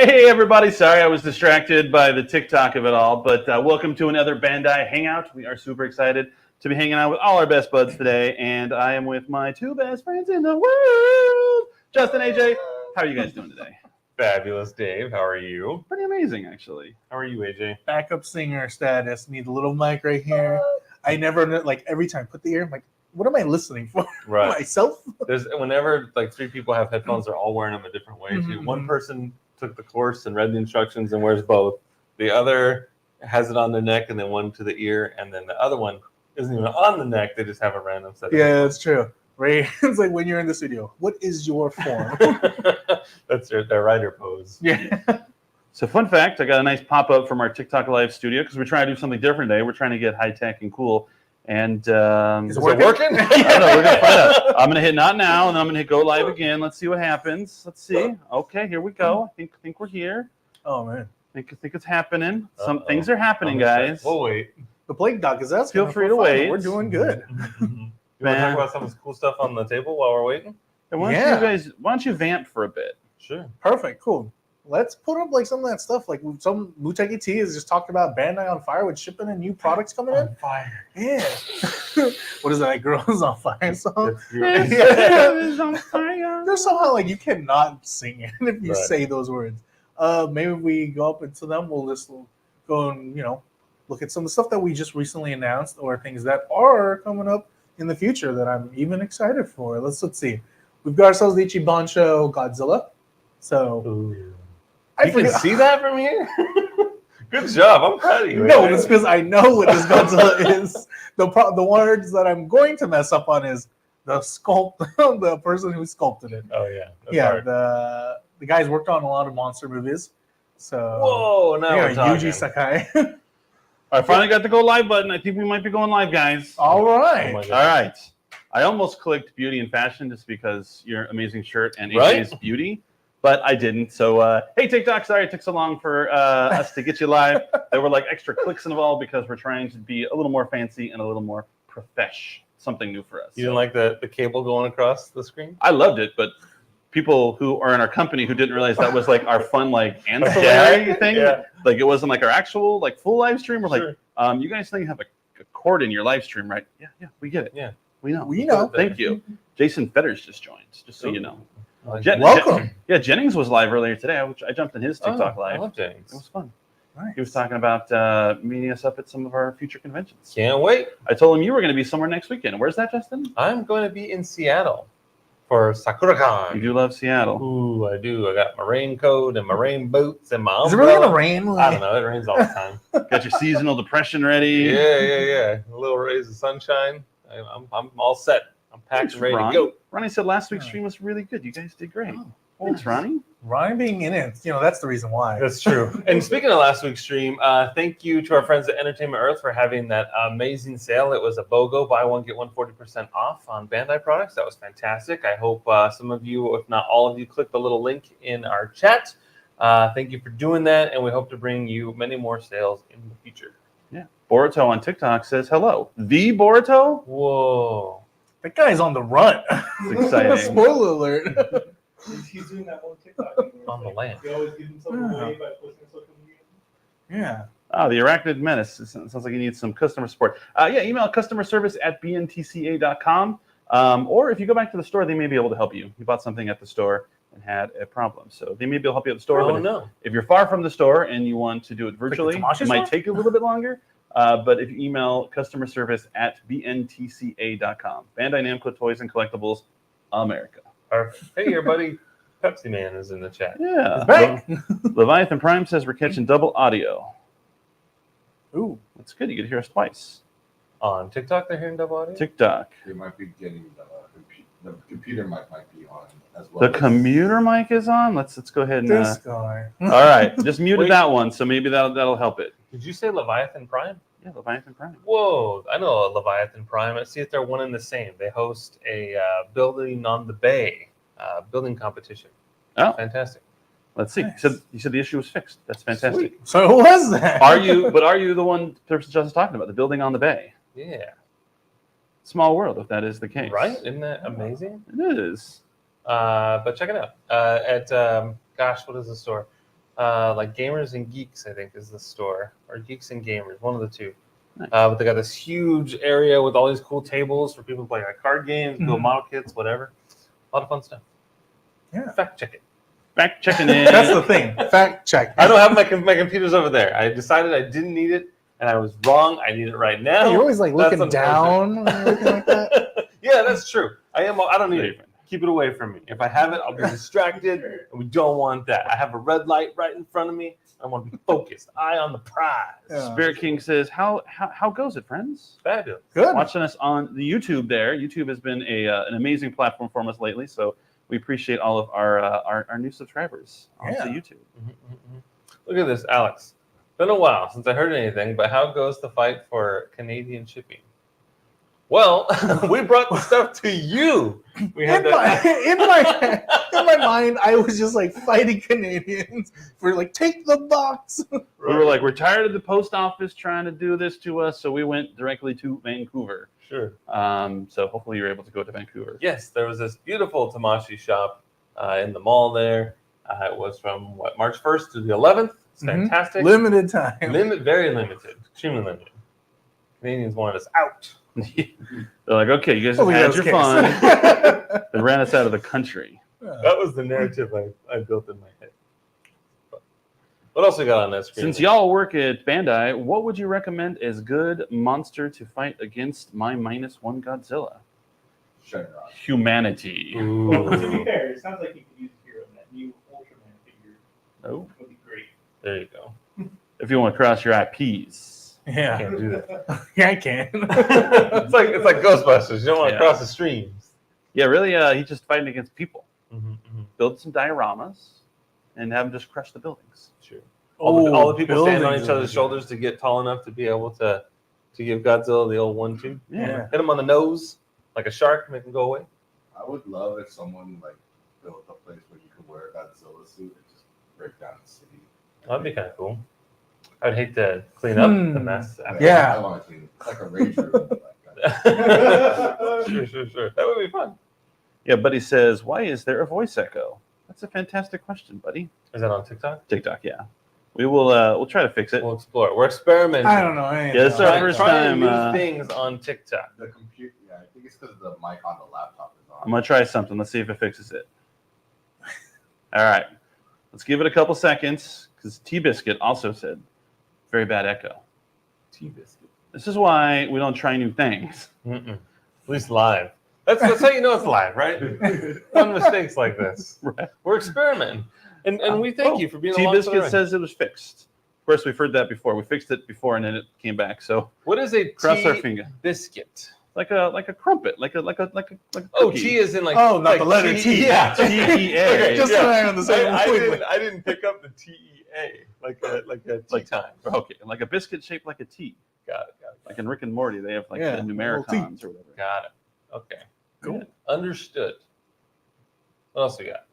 Hey everybody, sorry I was distracted by the TikTok of it all, but welcome to another Bandai Hangout. We are super excited to be hanging out with all our best buds today, and I am with my two best friends in the world, Justin, AJ. How are you guys doing today? Fabulous, Dave. How are you? Pretty amazing, actually. How are you, AJ? Backup singer status. Need a little mic right here. I never like every time I put the ear. I'm like, what am I listening for? Right. Myself? There's whenever like three people have headphones, they're all wearing them a different way. Mm-hmm. One person took the course and read the instructions and wears both. The other has it on their neck and then one to the ear, and then the other one isn't even on the neck. They just have a random set. Yeah, that's true. Right? It's like when you're in the studio. What is your form? That's their writer pose. Yeah. So fun fact, I got a nice pop-up from our TikTok Live studio because we're trying to do something different today. We're trying to get high-tech and cool. And Is it I working? don't know, we're gonna find out. I'm gonna hit not now, and then I'm gonna hit go live again. Let's see what happens. Let's see. Okay, here we go. I think we're here. Oh man. I think it's happening. Some Uh-oh. things are happening, guys. We'll wait. The plague doc is that. Feel free to wait. We're doing good. You want to talk about some of this cool stuff on the table while we're waiting? And why don't you vamp for a bit? Sure. Perfect. Cool. Let's put up like some of that stuff. Like some Muteki T has just talked about Bandai on fire with shipping and new products coming in. On fire. Yeah. What is that? Like Girls on Fire song? It's on fire. There's somehow like you cannot sing it if you Right. say those words. Maybe if we go up into them, we'll just go and look at some of the stuff that we just recently announced or things that are coming up in the future that I'm even excited for. Let's see. We've got ourselves the Ichiban Show Godzilla. So Ooh. I You can forget. see that from here? Good job. I'm proud of you. No, AJ. it's because I know what this Godzilla is. The words that I'm going to mess up on is the the person who sculpted it. Oh yeah. That's Yeah, hard. the guys worked on a lot of monster movies. So Whoa, now we're talking. Yuji Sakai. I finally got the go live button. I think we might be going live, guys. All right. Oh my God. All right. I almost clicked beauty and fashion just because your amazing shirt and Right? AJ's beauty, but I didn't. So, hey, TikTok, sorry it took so long for us to get you live. There were like extra clicks involved because we're trying to be a little more fancy and a little more profesh. Something new for us. You didn't like the cable going across the screen? I loved it, but people who are in our company who didn't realize that was like our fun like ancillary Yeah. thing, Yeah. like it wasn't like our actual like full live stream. We're Sure. like, you guys think you have a cord in your live stream, right? Yeah, we get it. Yeah. We know. We know. Thank you. Jason Fetters just joined, just so you know. Welcome. Jennings was live earlier today, which I jumped in his TikTok I live. love It James. was fun. Nice. He was talking about meeting us up at some of our future conventions. Can't wait. I told him you were going to be somewhere next weekend. Where's that, Justin? I'm going to be in Seattle for SakuraCon. You do love Seattle. Ooh, I do. I got my raincoat and my rain boots and my umbrella. Is it really gonna rain? I don't know. It rains all the time. Got your seasonal depression ready. Yeah. A little rays of sunshine. I'm all set. I'm packed and ready to go. Ronnie said last week's stream was really good. You guys did great. Thanks, Ronnie. Ryan being in it, that's the reason why. That's true. And speaking of last week's stream, thank you to our friends at Entertainment Earth for having that amazing sale. It was a BOGO, buy one, get one 40% off on Bandai products. That was fantastic. I hope some of you, if not all of you, clicked the little link in our chat. Thank you for doing that, and we hope to bring you many more sales in the future. Yeah. Boruto on TikTok says hello. The Boruto? Whoa. That guy's on the run. It's exciting. Spoiler alert. He's doing that one TikTok. On the land. He always gives himself away by posting social media. Yeah. Oh, the Arachnid Menace. It sounds like you need some customer support. Email customerservice@bntca.com. Or if you go back to the store, they may be able to help you. You bought something at the store and had a problem. So they may be able to help you at the store. Oh, but no. if you're far from the store and you want to do it virtually, Tamashii it might store? take a little bit longer. But if you email customerservice@bntca.com. Bandai Namco Toys and Collectibles, America. Hey, your buddy Pepsi Man is in the chat. Yeah. He's back. Leviathan Prime says we're catching double audio. Ooh. That's good. You get to hear us twice. On TikTok, they're hearing double audio? TikTok. They might be getting the computer mic might be on as well. The commuter mic is on. Let's go ahead and. This guy. All right, just muted Wait. that one, so maybe that'll help it. Did you say Leviathan Prime? Yeah, Leviathan Prime. Whoa, I know a Leviathan Prime. I see if they're one and the same. They host a building on the bay, building competition. Oh, Fantastic. let's see. Nice. You said the issue was fixed. That's fantastic. Sweet. So who was that? Are you the one person just talking about the building on the bay? Yeah. Small world, if that is the case. Right? Isn't that amazing? It is. But check it out. What is the store? like Gamers and Geeks, I think is the store, or Geeks and Gamers, one of the two. Nice. But they got this huge area with all these cool tables for people to play like card games, build Mhm. model kits, whatever. A lot of fun stuff. Yeah. Fact check it. Back checking in. That's the thing. Fact check. I don't have my computer's over there. I decided I didn't need it, and I was wrong. I need it right now. You're always like That's looking down and everything like that. Yeah, that's true. I don't need it. Keep it away from me. If I have it, I'll be distracted, and we don't want that. I have a red light right in front of me. I want to be focused. Eye on the prize. Yeah. Spirit King says, how goes it, friends? Fabulous. Good. Watching us on the YouTube there. YouTube has been an amazing platform for us lately, so we appreciate all of our new subscribers on Yeah. YouTube. Look at this, Alex. Been a while since I heard anything, but how goes the fight for Canadian shipping? Well, we brought the stuff to you. We had In my mind, I was just like fighting Canadians for like, take the box. We were like, we're tired of the post office trying to do this to us, so we went directly to Vancouver. Sure. So hopefully you're able to go to Vancouver. Yes, there was this beautiful Tamashi shop in the mall there. It was from March 1st to the 11th. It's Mhm. fantastic. Limited time. Very limited, extremely limited. Canadians wanted us out. They're like, okay, you guys have Oh, had yeah, your those fun. kids. They ran us out of the country. That was the narrative I built in my head. But what else we got on that screen? Since y'all work at Bandai, what would you recommend as good monster to fight against my -1 Godzilla? Shenron. Humanity. Well, to be Ooh, fair, it sounds like you could use Hero. That new Ultraman figure Oh, would be great. there you go. if you want to cross your IPs. Yeah. Can't do that. Yeah, I can. it's like Ghostbusters. You don't want to Yeah. cross the streams. Yeah, really, he's just fighting against people. Mm-hmm. Build some dioramas and have them just crush the buildings. True. All the people standing on buildings each are other's good. shoulders to get tall enough to be able to give Godzilla the old 1-2. Yeah. Hit him on the nose like a shark, make him go away. I would love if someone like built a place where you could wear a Godzilla suit and just break down the city. That'd be kind of cool. I'd hate to clean up the Hmm. mess. After. Yeah. I want to clean it. Like a rage room. Like, Sure. That would be fun. Yeah, Buddy says, why is there a voice echo? That's a fantastic question, Buddy. Is that on TikTok? TikTok, yeah. We'll try to fix it. We'll explore it. We're experimenting. I don't know. I ain't Yeah, it's know. our first Trying time, new things on TikTok. the computer. Yeah, I think it's because the mic on the laptop is on. I'm going to try something. Let's see if it fixes it. All right. Let's give it a couple seconds because T-Biscuit also said, very bad echo. T-biscuit. This is why we don't try new things. At least live. That's how you know it's live, right? Fun mistakes like this. Right. We're experimenting. And we thank you for being along for the T-Biscuit ride. says it was fixed. Of course, we've heard that before. We fixed it before and then it came back. So What is a cross our finger. biscuit? Like a crumpet, like a Oh, cookie. T is in like Oh, not like the letter T. Yeah, T-E-A. Just so I'm on the same wavelength. I didn't pick up the T-E-A like a tea time. Okay, like a biscuit shaped like a T. Got it. Like in Rick and Morty, they have like Yeah, the little numericons or whatever. Got it. Okay. Cool. Understood. What else we got?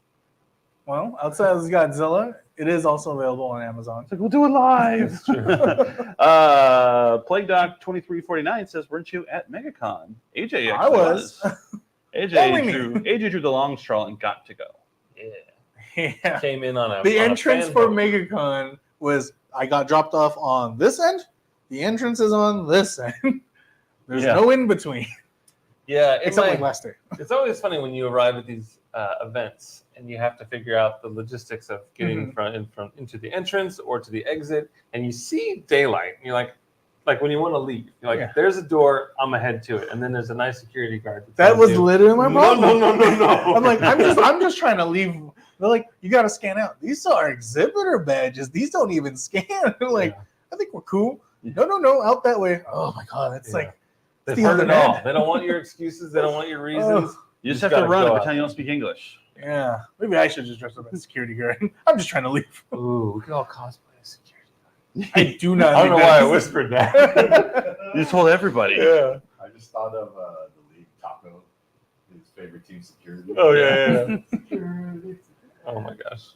Well, outside of Godzilla, it is also available on Amazon. It's like, we'll do it live. That's true. Plague Doc 2349 says, weren't you at MegaCon? AJ actually I was. Only me. AJ drew the long straw and got to go. Yeah. Yeah. Came in on a The on a entrance fan for boat. MegaCon was I got dropped off on this end. The entrance is on this end. There's Yeah. no in between. Yeah, it's Except like like last year. it's always funny when you arrive at these events and you have to figure out the logistics of getting into the entrance or to the exit, and you see daylight. And you're like when you want to leave, you're like, Yeah. "There's a door, I'm gonna head to it," and then there's a nice security guard. That tells was you, literally my problem. No. I'm like, I'm just trying to leave. They're like, you got to scan out. These are exhibitor badges. These don't even scan. They're like, Yeah. I think we're cool. Yeah. No, out that way. Oh my god, it's Yeah. like They've the heard other it all. end. They don't want your excuses. They don't want your reasons. You just just have to gotta run go and out pretend you there. don't speak English. yeah. Maybe I should just dress up as a security guard. I'm just trying to leave. Ooh, we could all cosplay as security. I do not. I don't know think why I that's- whispered that. You told everybody. Yeah. I just thought of the league Taco, his favorite team security. Oh yeah. Security. Oh my gosh.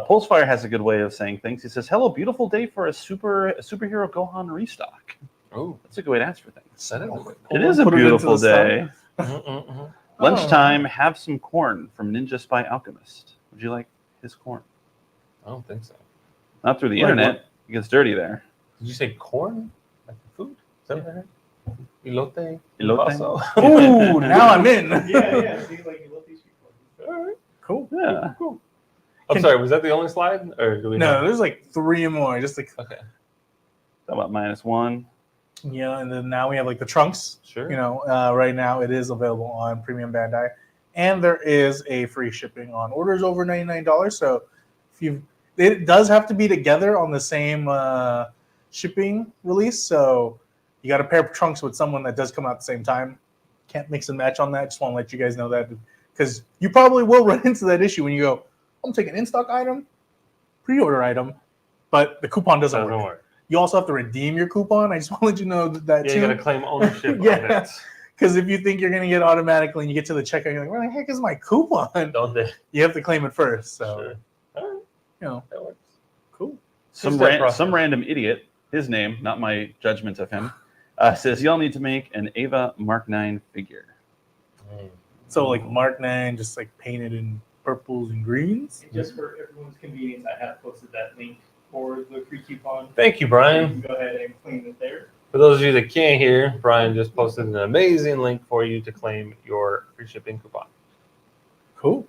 Pulsefire has a good way of saying things. He says, hello, beautiful day for a superhero Gohan restock. Oh, That's a good way to ask for things. set it. It is a Put it into beautiful the day. Mm-mm-mm. Lunchtime, have some corn from Ninja Spy Alchemist. Would you like his corn? I don't think so. Not through the Like internet. what? It gets dirty there. Did you say corn? Like food? Is that what I heard? Elote? Elote? Also. Ooh, now I'm in. Yeah. See, like you love these people. All right. Cool. Yeah. Cool. I'm sorry, was that the only slide? Or do we No, have... there's like 3 more. Just like Okay. How about -1? yeah, and then now we have like the trunks. Sure. You know, right now it is available on Premium Bandai, and there is a free shipping on orders over $99. So if it does have to be together on the same shipping release. So you got to pair trunks with someone that does come out at the same time. Can't mix and match on that. Just want to let you guys know that because you probably will run into that issue when you go, I'm taking in-stock item, pre-order item, but the coupon doesn't work. You also have to redeem your coupon. I just want to let you know that Yeah, too. you got to claim ownership Yeah. of it. Because if you think you're going to get automatically and you get to the checkout, you're like, where the heck is my coupon? Don't they? You have to claim it first. So, Sure. All right. you know, That works. cool. Some Two-step process. some random idiot, his name, not my judgment of him, says y'all need to make an Ava Mark 9 figure. So, like, Mark 9 just like painted in purples and greens. And just for everyone's convenience, I have posted that link for the free coupon. Thank you, You Brian. can go ahead and claim it there. For those of you that can't hear, Brian just posted an amazing link for you to claim your free shipping coupon. Cool.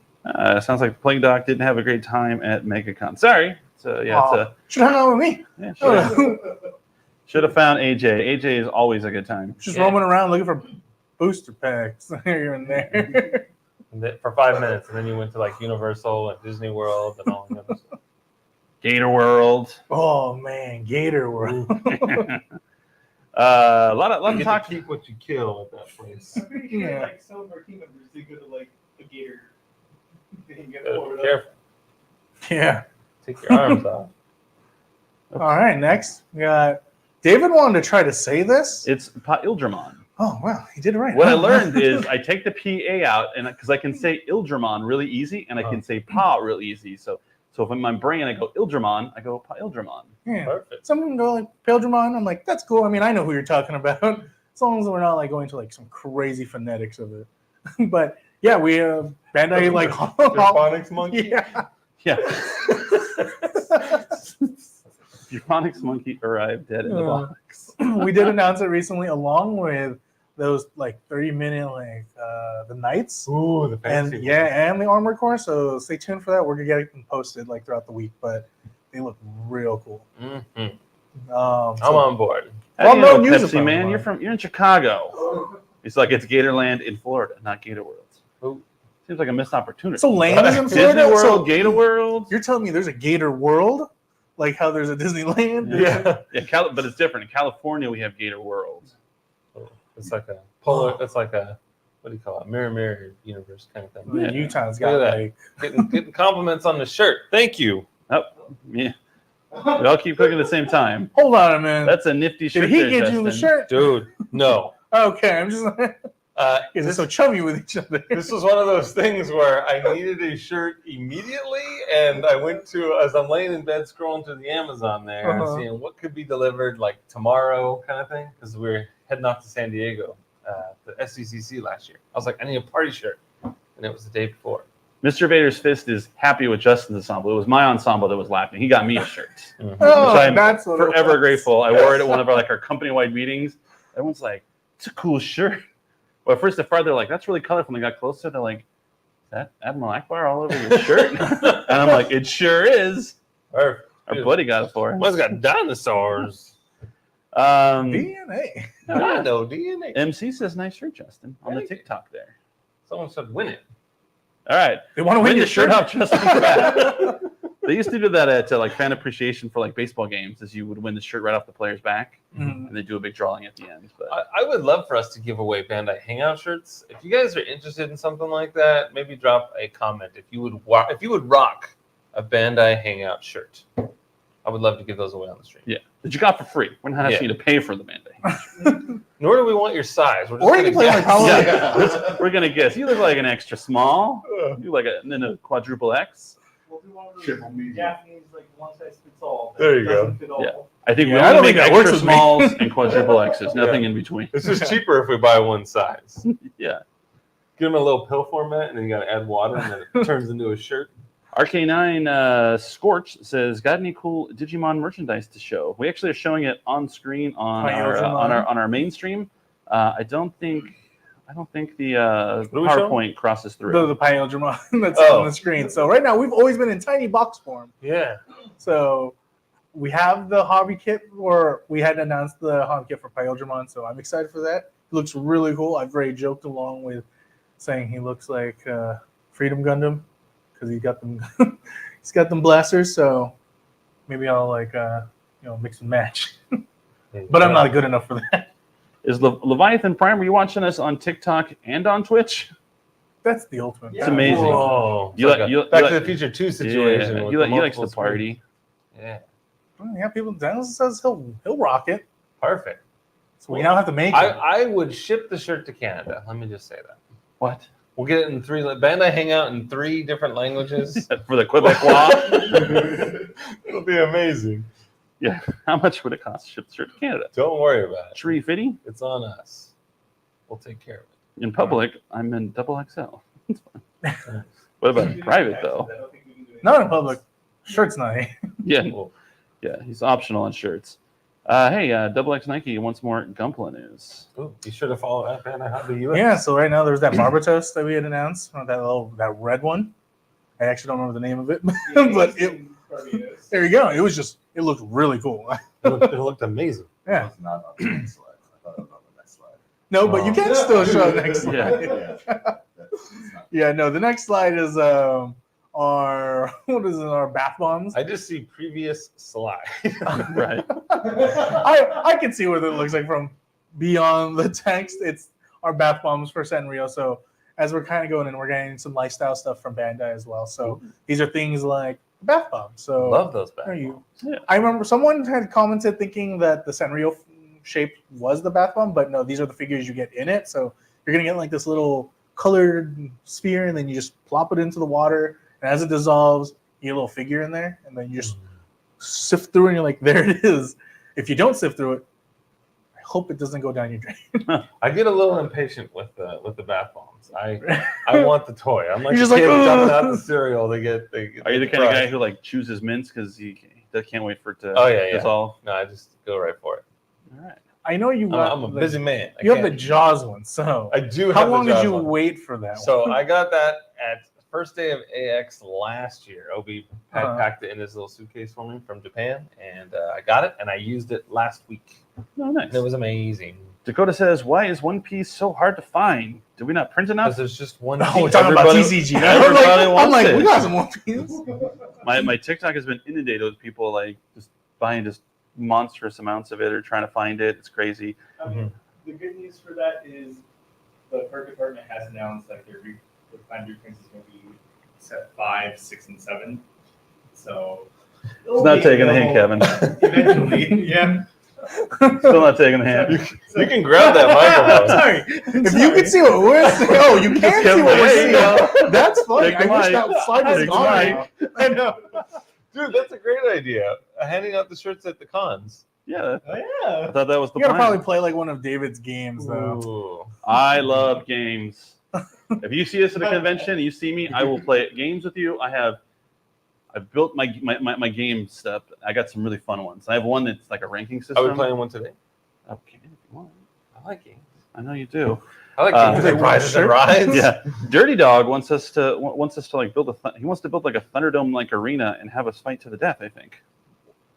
Sounds like Plague Doc didn't have a great time at MegaCon. Sorry. So yeah, Should hang out with me. should have found AJ. AJ is always a good time. Just Yeah. roaming around looking for booster packs here and there. And then for 5 minutes, and then you went to like Universal and Disney World and all the other stuff. Gator World. Oh, man. Gator World. A lot You of get talk. to keep what you kill at that place. I'm pretty sure Yeah. like some of our team members they go to like a gator thing. Get Be forward up. careful. Yeah. Take your arms off. All right. Next, we got David wanted to try to say this. It's Pa Ildramon. Oh, wow. He did it right. What I Huh? learned is I take the PA out, and because I can say Ildramon really easy, and I can say Pa real easy. So if in my brain I go Ildramon, I go Pa Ildramon. Yeah. Perfect. Some can go like Pildramon. I'm like, that's cool. I mean, I know who you're talking about. As long as we're not like going to like some crazy phonetics of it. But yeah, we Bandai like Phonics monkey. yeah. Yeah. Euphonics monkey arrived dead in the box. We did announce it recently, along with those like 30-minute like the knights. Ooh, the fancy And and the armor core. So stay tuned for that. We're gonna get them posted like throughout the week, but they look real cool. Mm-hmm. So- I'm on board. How do you Well, know, no news Pepsi about man. it. You're in Chicago. It's like it's Gatorland in Florida, not Gator World. Ooh. Seems like a missed opportunity. So land is in Disney Florida. World, So Gator World. you're telling me there's a Gator World, like how there's a Disneyland? Yeah. Yeah, but it's different. In California, we have Gator World. It's like a polar. It's like a what do you call it? Mirror universe kind of thing. Yeah. Utah's got Look at that. like Getting compliments on the shirt. Thank you. Oh, yeah. We all keep clicking at the same time. hold on a minute. That's a nifty shirt. Did he there, get you the Justin. shirt? Dude, no. Okay, I'm just like, is it This, so chummy with each other? this was one of those things where I needed a shirt immediately, and I went to, as I'm laying in bed scrolling through the Amazon there, and Uh-huh. seeing what could be delivered like tomorrow kind of thing, because we're heading off to San Diego, the SCCC last year. I was like, I need a party shirt, and it was the day before. Mr. Vader's Fist is happy with Justin's ensemble. It was my ensemble that was laughing. He got me a shirt. Oh, Which I'm that's what it Forever was. grateful. I wore it at one of our company-wide meetings. Everyone's like, "It's a cool shirt." Well, at first, at first they're like, "That's really colorful." And they got closer. They're like, "Is that Admiral Akbar all over your shirt?" And I'm like, "It sure is." Perfect. Our buddy got it for us. One's got dinosaurs. DNA. I know DNA. MC says, "Nice shirt, Justin," on the Thank you. TikTok there. Someone said win it. All right, They want to win win the your shirt shirt off, Justin. They used to do that at like fan appreciation for like baseball games, as you would win the shirt right off the player's back, Mhm. and they do a big drawing at the end. But I would love for us to give away Bandai Hangout shirts. If you guys are interested in something like that, maybe drop a comment. If you would rock a Bandai Hangout shirt, I would love to give those away on the stream. yeah, that you got for free. We're not asking you to pay for the Bandai. Nor do we want your size. We're just Or you gonna can play like guess. Halloween. Yeah, we're gonna guess. You look like an extra small. You like a quadruple X. We'll do one of those Triple medium. Japanese like one size fits all. There you doesn't go. Fit all. Yeah. I think Yeah, we I only don't make think that works extra with me. smalls and quadruple X's. Nothing in between. It's just cheaper if we buy one size. Yeah. Give them a little pill format, and then you got to add water, and then it turns into a shirt. RK9 Scorch says, "Got any cool Digimon merchandise to show?" We actually are showing it on screen on our mainstream. I don't think the PowerPoint crosses through. The Pyodramon that's on the screen. So right now we've always been in tiny box form. Yeah. So we have the hobby kit, or we had announced the hobby kit for Pyodramon. So I'm excited for that. It looks really cool. I've already joked along with saying he looks like Freedom Gundam because he's got them. He's got them blasters. So maybe I'll mix and match. But I'm not good enough for that. Is Leviathan Prime? Are you watching us on TikTok and on Twitch? That's the ultimate. It's amazing. Whoa. Back to the Future 2 situation. Yeah, with he the likes multiple the party. Yeah. Yeah, people. Dennis says he'll rock it. Perfect. So we now have to make it. I would ship the shirt to Canada. Let me just say that. What? We'll get it in Bandai Hangout in 3 different languages. For the Quebecois? It'll be amazing. Yeah. How much would it cost to ship the shirt to Canada? Don't worry about it. $3.50? It's on us. We'll take care of it. In public, I'm in XXL. What about private though? Not in public. Shirt's not. Yeah. Cool. Yeah, he's optional on shirts. Hey, XX Nike wants more Gunpla news. Ooh, be sure to follow at Bandai Hangout US. Yeah. So right now there's that Barbatos that we had announced. That red one. I actually don't remember the name of it, but there you go. It looked really cool. It looked amazing. Yeah. It's not on the next slide. I thought it was on the next slide. No, but you can still show the next slide. Yeah. Yeah. No, the next slide is our bath bombs. I just see previous slide. Right. I can see what it looks like from beyond the text. It's our bath bombs for Sanrio. So as we're kind of going in, we're getting some lifestyle stuff from Bandai as well. So these are things like bath bombs. So Love those bath there bombs. Yeah. I remember someone had commented thinking that the Sanrio shape was the bath bomb, but no, these are the figures you get in it. So you're gonna get like this little colored sphere, and then you just plop it into the water, and as it dissolves, you get a little figure in there, and then you just sift through, and you're like, there it is. If you don't sift through it, I hope it doesn't go down your drain. I get a little impatient with the bath bombs. I want the toy. I'm like You're just a kid like, jumping out the cereal to get. Are you the kind of guy who like chooses mints because he can't wait for it to dissolve? No, I just go right for it. All right. I know you. I'm a busy man. You have the Jaws one, so I do. How have long the did Jaws you one. wait for that? So one? I got that at the first day of AX last year. Obi had packed it in his little suitcase for me from Japan, and I got it, and I used it last week. Oh, nice. And it was amazing. Dakota says, "Why is One Piece so hard to find? Did we not print enough?" Because there's just one. No, we're piece. talking about Everybody- TCG. everybody I'm wants like, it. we got some One Piece. My TikTok has been inundated with people like just buying just monstrous amounts of it or trying to find it. It's crazy. I mean, the good news for that is the card department has announced that their find reprints is going to be set 5, 6, and 7. So It's not taking a hint, Kevin. Eventually, yeah. Still not taking a hint. You can grab that microphone. Sorry. If you could see what we're seeing. Oh, you can't see what we're seeing. That's funny. Take the I wish mic. that slide was Take the gone. mic. I know. Dude, that's a great idea. Handing out the shirts at the cons. Yeah, Oh, I yeah. thought that was the You gotta plan. probably play like one of David's games, though. Ooh. I love games. If you see us at a convention and you see me, I will play games with you. I've built my game stuff. I got some really fun ones. I have one that's like a ranking system. Are we playing one today? Okay, if you want. I like games. I know you do. I like games. They Like prizes and shirt? rides. Yeah, Dirty Dog wants us to like build he wants to build like a Thunderdome like arena and have us fight to the death. I think.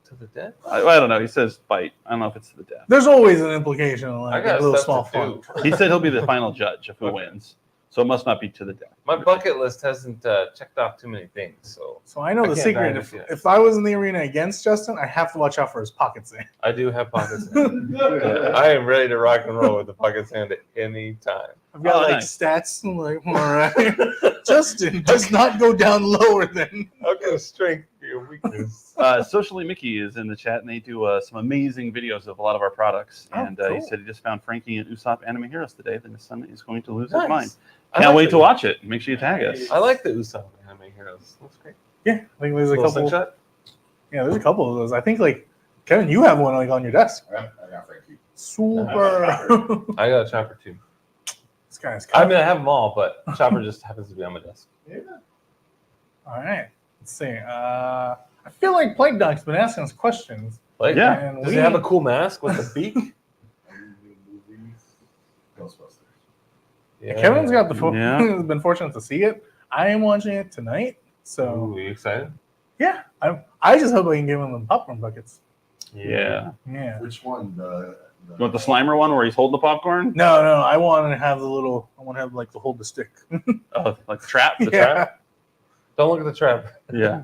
To the death. I don't know. He says fight. I don't know if it's to the death. There's always an implication, I like got a little stuff small to fun. do. He said he'll be the final judge of who Okay. wins. So it must not be to the death. My bucket list hasn't checked off too many things, so So I know I the can't secret. dive into it. If I was in the arena against Justin, I have to watch out for his pockets. I do have pockets. I am ready to rock and roll with the pockets hand at any time. I've got Oh, like nice. stats. I'm like, all right, Justin does not go down lower than. How can a strength be a weakness? Socially Mickey is in the chat, and they do some amazing videos of a lot of our products. Oh, And he cool. said he just found Frankie and Usopp Anime Heroes today. Then his son is going to lose Nice. his mind. I Can't like wait the- to watch it. Make sure you tag us. I like the Usopp Anime Heroes. Looks great. Yeah, like there's a Little couple. slingshot? Yeah, there's a couple of those. I think like Kevin, you have one like on your desk. I got Frankie. Super. I got a Chopper too. This guy's. I mean, I have them all, but Chopper just happens to be on my desk. Yeah. All right. Let's see. I feel like Plague Doc's been asking us questions. Like, Yeah. And does he have a cool mask with a beak? Movies, Ghostbusters. Yeah. Kevin's got the Yeah. has been fortunate to see it. I am watching it tonight, so Ooh, you excited? yeah. I just hope I can give him the popcorn buckets. Yeah. Yeah. Which one? You want the Slimer one where he's holding the popcorn? No, I want to have the little. I want to have like the hold the stick. Oh, like the trap? The Yeah. trap? Don't look at the trap. Yeah.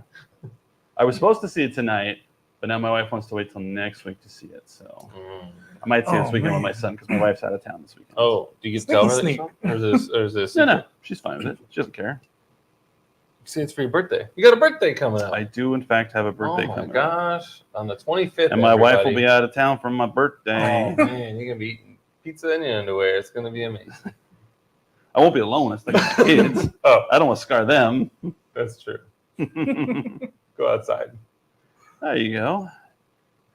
I was supposed to see it tonight, but now my wife wants to wait till next week to see it. So I might see it this Oh, weekend with man. my son because my wife's out of town this weekend. Oh, do you get to Sneaky tell her sneak. this? Or is this? No, she's fine with it. She doesn't care. See, it's for your birthday. You got a birthday coming up. I do, in fact, have a birthday oh my coming up. gosh, on the 25th. And my wife will everybody. be out of town for my birthday. Oh man, you're gonna be eating pizza in your underwear. It's gonna be amazing. I won't be alone. It's like my kids. Oh, I don't want to scar them. that's true. There Go outside. you go.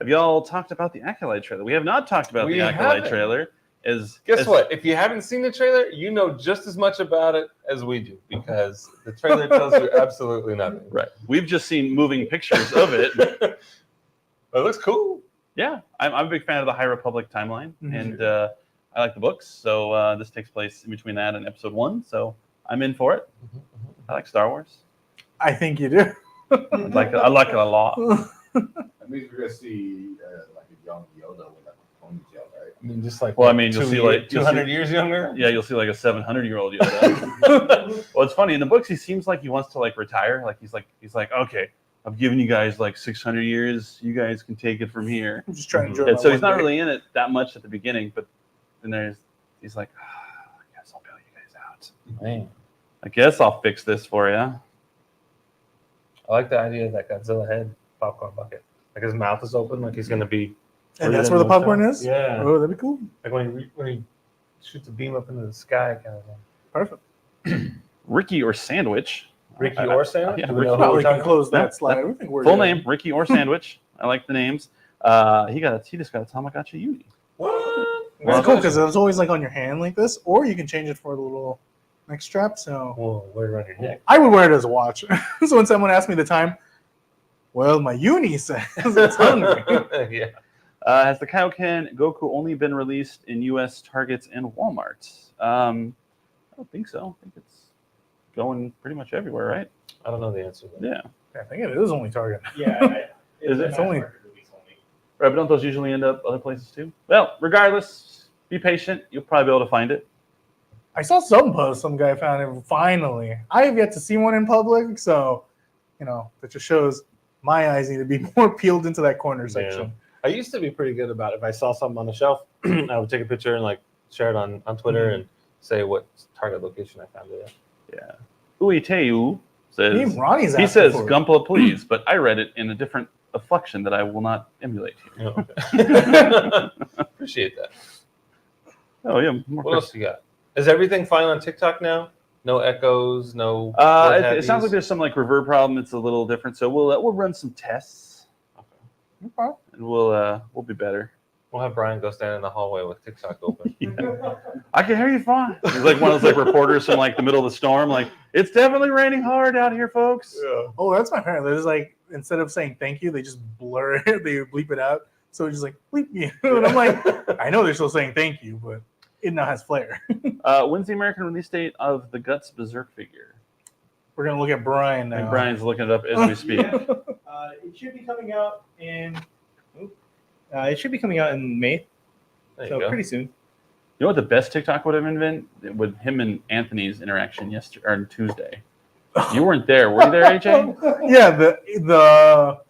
Have y'all talked about the Acolyte trailer? We have not talked about We the Acolyte haven't. trailer. Guess what? If you haven't seen the trailer, you know just as much about it as we do because the trailer tells you absolutely nothing. Right. We've just seen moving pictures of it. It looks cool. Yeah, I'm a big fan of the High Republic timeline, Mhm. and I like the books. So this takes place in between that and Episode 1. So I'm in for it. I like Star Wars. I think you do. I like it a lot. That means we're gonna see like a young Yoda with like a ponytail, right? I mean, just like Well, I mean, you'll see, like, you'll 200 see- years younger. Yeah, you'll see like a 700-year-old Yoda. Well, it's funny in the books. He seems like he wants to like retire. Like he's like, okay, I've given you guys like 600 years. You guys can take it from here. I'm just trying to enjoy And my so he's one not day. really in it that much at the beginning, but then he's like, I guess I'll bail you guys out. Man, I guess I'll fix this for you. I like the idea of that Godzilla head popcorn bucket. Like his mouth is open, like he's gonna be. And that's where the popcorn is? Yeah. Oh, that'd be cool. Like when he shoots a beam up into the sky, kind of thing. Perfect. Ricky or Sandwich. Ricky I- or Sandwich? yeah, Do we Ricky- know who Well, we're we can talking close Yeah, that slide. yeah. I think we're Full good. name Ricky or Sandwich. I like the names. He just got a Tamagotchi Uni. What? That's cool because it's always like on your hand like this, or you can change it for the little neck strap. So Whoa, wear it around your neck. I would wear it as a watch. So when someone asks me the time, well, my uni says it's hungry. Yeah. Has the Kaioken Goku only been released in U.S. Targets and Walmart? I don't think so. I think it's going pretty much everywhere, right? I don't know the answer. To that. Yeah. I think it is only Target. Yeah, Is it? It's only- release only. Right, but don't those usually end up other places too? Well, regardless, be patient. You'll probably be able to find it. I saw some post, some guy found it finally. I have yet to see one in public, so that just shows my eyes need to be more peeled into that corner section. I used to be pretty good about it. If I saw something on the shelf, I would take a picture and like share it on Twitter and say what Target location I found it at. Yeah. Uiteu says Even Ronnie's he asking says for it. Gumpla please, but I read it in a different afflection that I will not emulate here. Oh, okay. Appreciate that. Oh yeah. More What else you got? Is everything fine on TikTok now? No echoes, no. It sounds like there's some like reverb problem. It's a little different, so we'll run some tests Okay. and we'll be better. We'll have Brian go stand in the hallway with TikTok open. I can hear you fine. He's like one of those like reporters from like the middle of the storm. Like it's definitely raining hard out here, folks. Yeah. Oh, that's my parents. They're just like, instead of saying thank you, they just blur it. They bleep it out. So it's just like, bleep you. And I'm like, I know they're still saying thank you, but it now has flair. When's the American release date of the Guts Berserk figure? We're going to look at Brian And now. Brian's looking it up as we speak. It should be coming out in. It should be coming out in May, There you so go. pretty soon. You know what the best TikTok would have been? With him and Anthony's interaction yesterday or Tuesday. You weren't there. Were you there, AJ? Yeah, the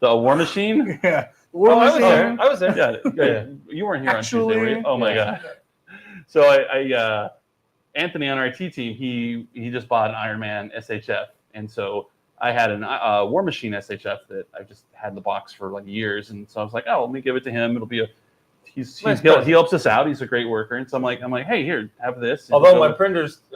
The War Machine? yeah. Oh, I was there. I was there. Yeah. You weren't here on Tuesday, were you? Actually- Oh my Yeah. god. So I Anthony on our T team, he just bought an Iron Man SHF, and so I had a War Machine SHF that I just had in the box for like years, and so I was like, oh, let me give it to him. It'll be a he helps us out. He's a great worker, and so I'm like, hey, here, have this. And Although so-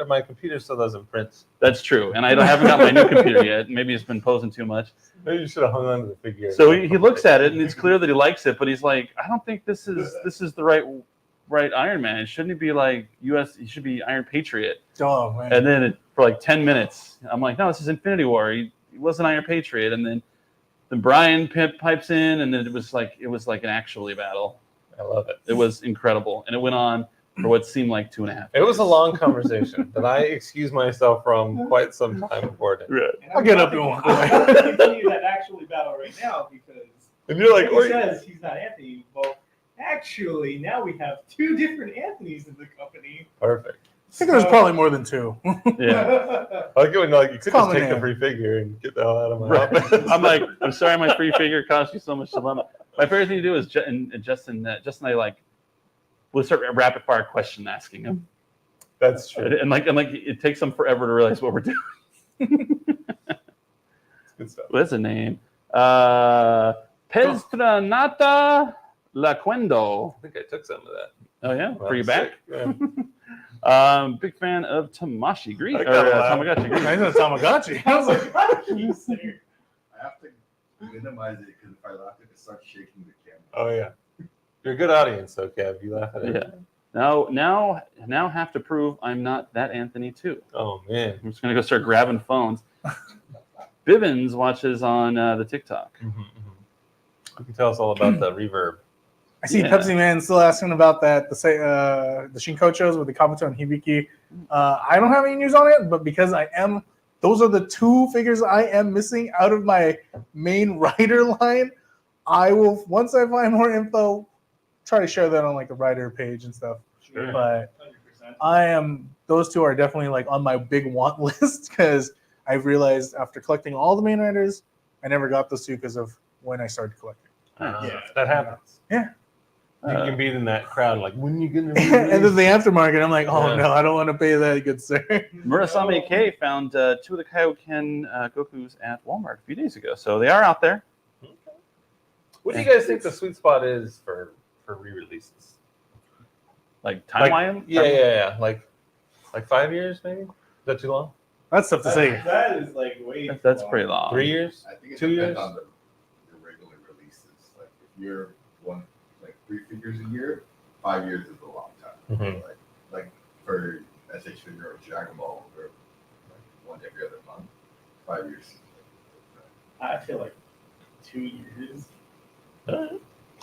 my computer still doesn't print. that's true, and I haven't got my new computer yet. Maybe it's been posing too much. Maybe you should have hung on to the figure. So he looks at it, and it's clear that he likes it, but he's like, I don't think this is the right Iron Man. Shouldn't it be like US? He should be Iron Patriot. Oh, man. And then for like 10 minutes, I'm like, no, this is Infinity War. wasn't Iron Patriot, and then Brian pipes in, and then it was like an actually battle. I love it. It was incredible, and it went on for what seemed like 2.5. It was a long conversation that I excused myself from quite some time before it. Right. And I'll get up in one. I'm about to continue that actually battle right now because And you're like, he says he's not Anthony. Well, actually, now we have 2 different Anthonys in the company. perfect. I think there's probably more than 2. Yeah. I like it when like you could just common take the name. free figure and get the hell out of my Right. office. I'm like, I'm sorry, my free figure cost you so much to love. My favorite thing to do is Justin and I like we'll start a rapid fire question asking him, That's true. and like it takes them forever to realize what we're doing. Good stuff. What's the name? Pestranata Laquendo. I think I took some of that. Oh yeah, Well, for your sick. back. Yeah. Big fan of Tamashi Grease I or gotta laugh. Tamagotchi Grease. Nice Tamagotchi. I was like, how did you say? I have to minimize it because if I laugh, it starts shaking the camera. Oh yeah. You're a good audience, though, Kev. You laugh at it. Yeah. Now have to prove I'm not that Anthony too. Oh man. I'm just gonna go start grabbing phones. Bivens watches on the TikTok. You can tell us all about the reverb. I see Yeah. Pepsi Man still asking about that. The Shinkochos with the Kabuto and Hibiki. I don't have any news on it, but because those are the 2 figures I am missing out of my main rider line. I will, once I find more info, try to share that on like the rider page and stuff. Sure. But 100%. those 2 are definitely like on my big want list because I've realized after collecting all the main riders, I never got those 2 because of when I started collecting. Yeah. That happens. Yeah. You can be in that crowd, like, when you gonna And then the aftermarket, I'm like, oh Yeah. no, I don't want to pay that, good sir. Murasame K found 2 of the Kaioken Gokus at Walmart a few days ago, so they are out there. What do you guys think the sweet spot is for re-releases? Like time-wise? Yeah. Like 5 years, maybe? Is that too long? That's tough to say. That is like way. That's too pretty long. long. 3 years? I think it 2 depends years? on the regular releases. Like if you're one like 3 figures a year, 5 years is a long time. Mhm. Like for SH figure or Dragon Ball, or like one every other month. 5 years. I feel like 2 years.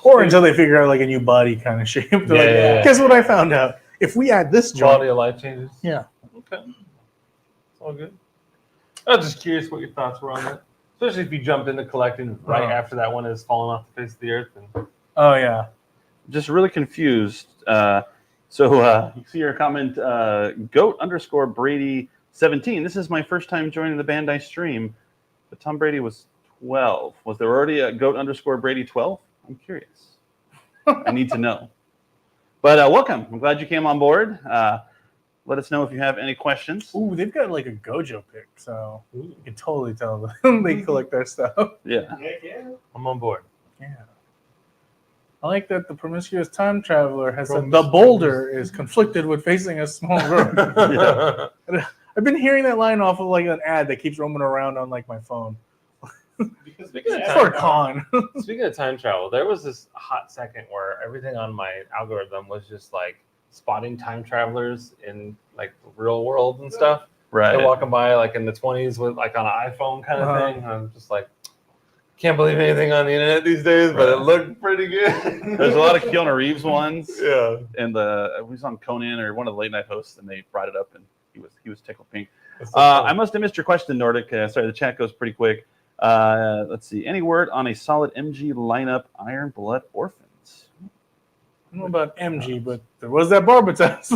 Or until they figure out like a new body kind of shape. They're like, Yeah. guess what I found out? If we add this Quality joint, of life changes? yeah. Okay. It's all good. I was just curious what your thoughts were on that. Especially if you jumped into collecting right after that one has fallen off the face of the earth. And Oh yeah. Just really confused. You see your comment, goat_Brady17. This is my first time joining the Bandai stream, but Tom Brady was 12. Was there already a goat_Brady12? I'm curious. I need to know. But welcome. I'm glad you came on board. Let us know if you have any questions. Ooh, they've got like a Gojo pick, so you can totally tell them they collect their stuff. Yeah. Heck yeah. I'm on board. Yeah. I like that the promiscuous time traveler has said the Promiscuous. boulder is conflicted with facing a small road. Yeah. I've been hearing that line off of like an ad that keeps roaming around on like my phone. Because Speaking of It's time for a con. Speaking of time travel, there was this hot second where everything on my algorithm was just like spotting time travelers in like the real world and stuff. Right. They're walking by like in the 20s with like on an iPhone kind of Uh-huh. thing. And I'm just like, can't believe anything on the internet these days, but it Right. looked pretty good. There's a lot of Keanu Reeves ones. Yeah. And we was on Conan or one of the late night hosts, and they brought it up, and he was tickled pink. That's so cool. I must have missed your question, Nordic. Sorry, the chat goes pretty quick. Let's see. Any word on a solid MG lineup, Iron Blood Orphans? I don't know about MG, but there was that Barbatas.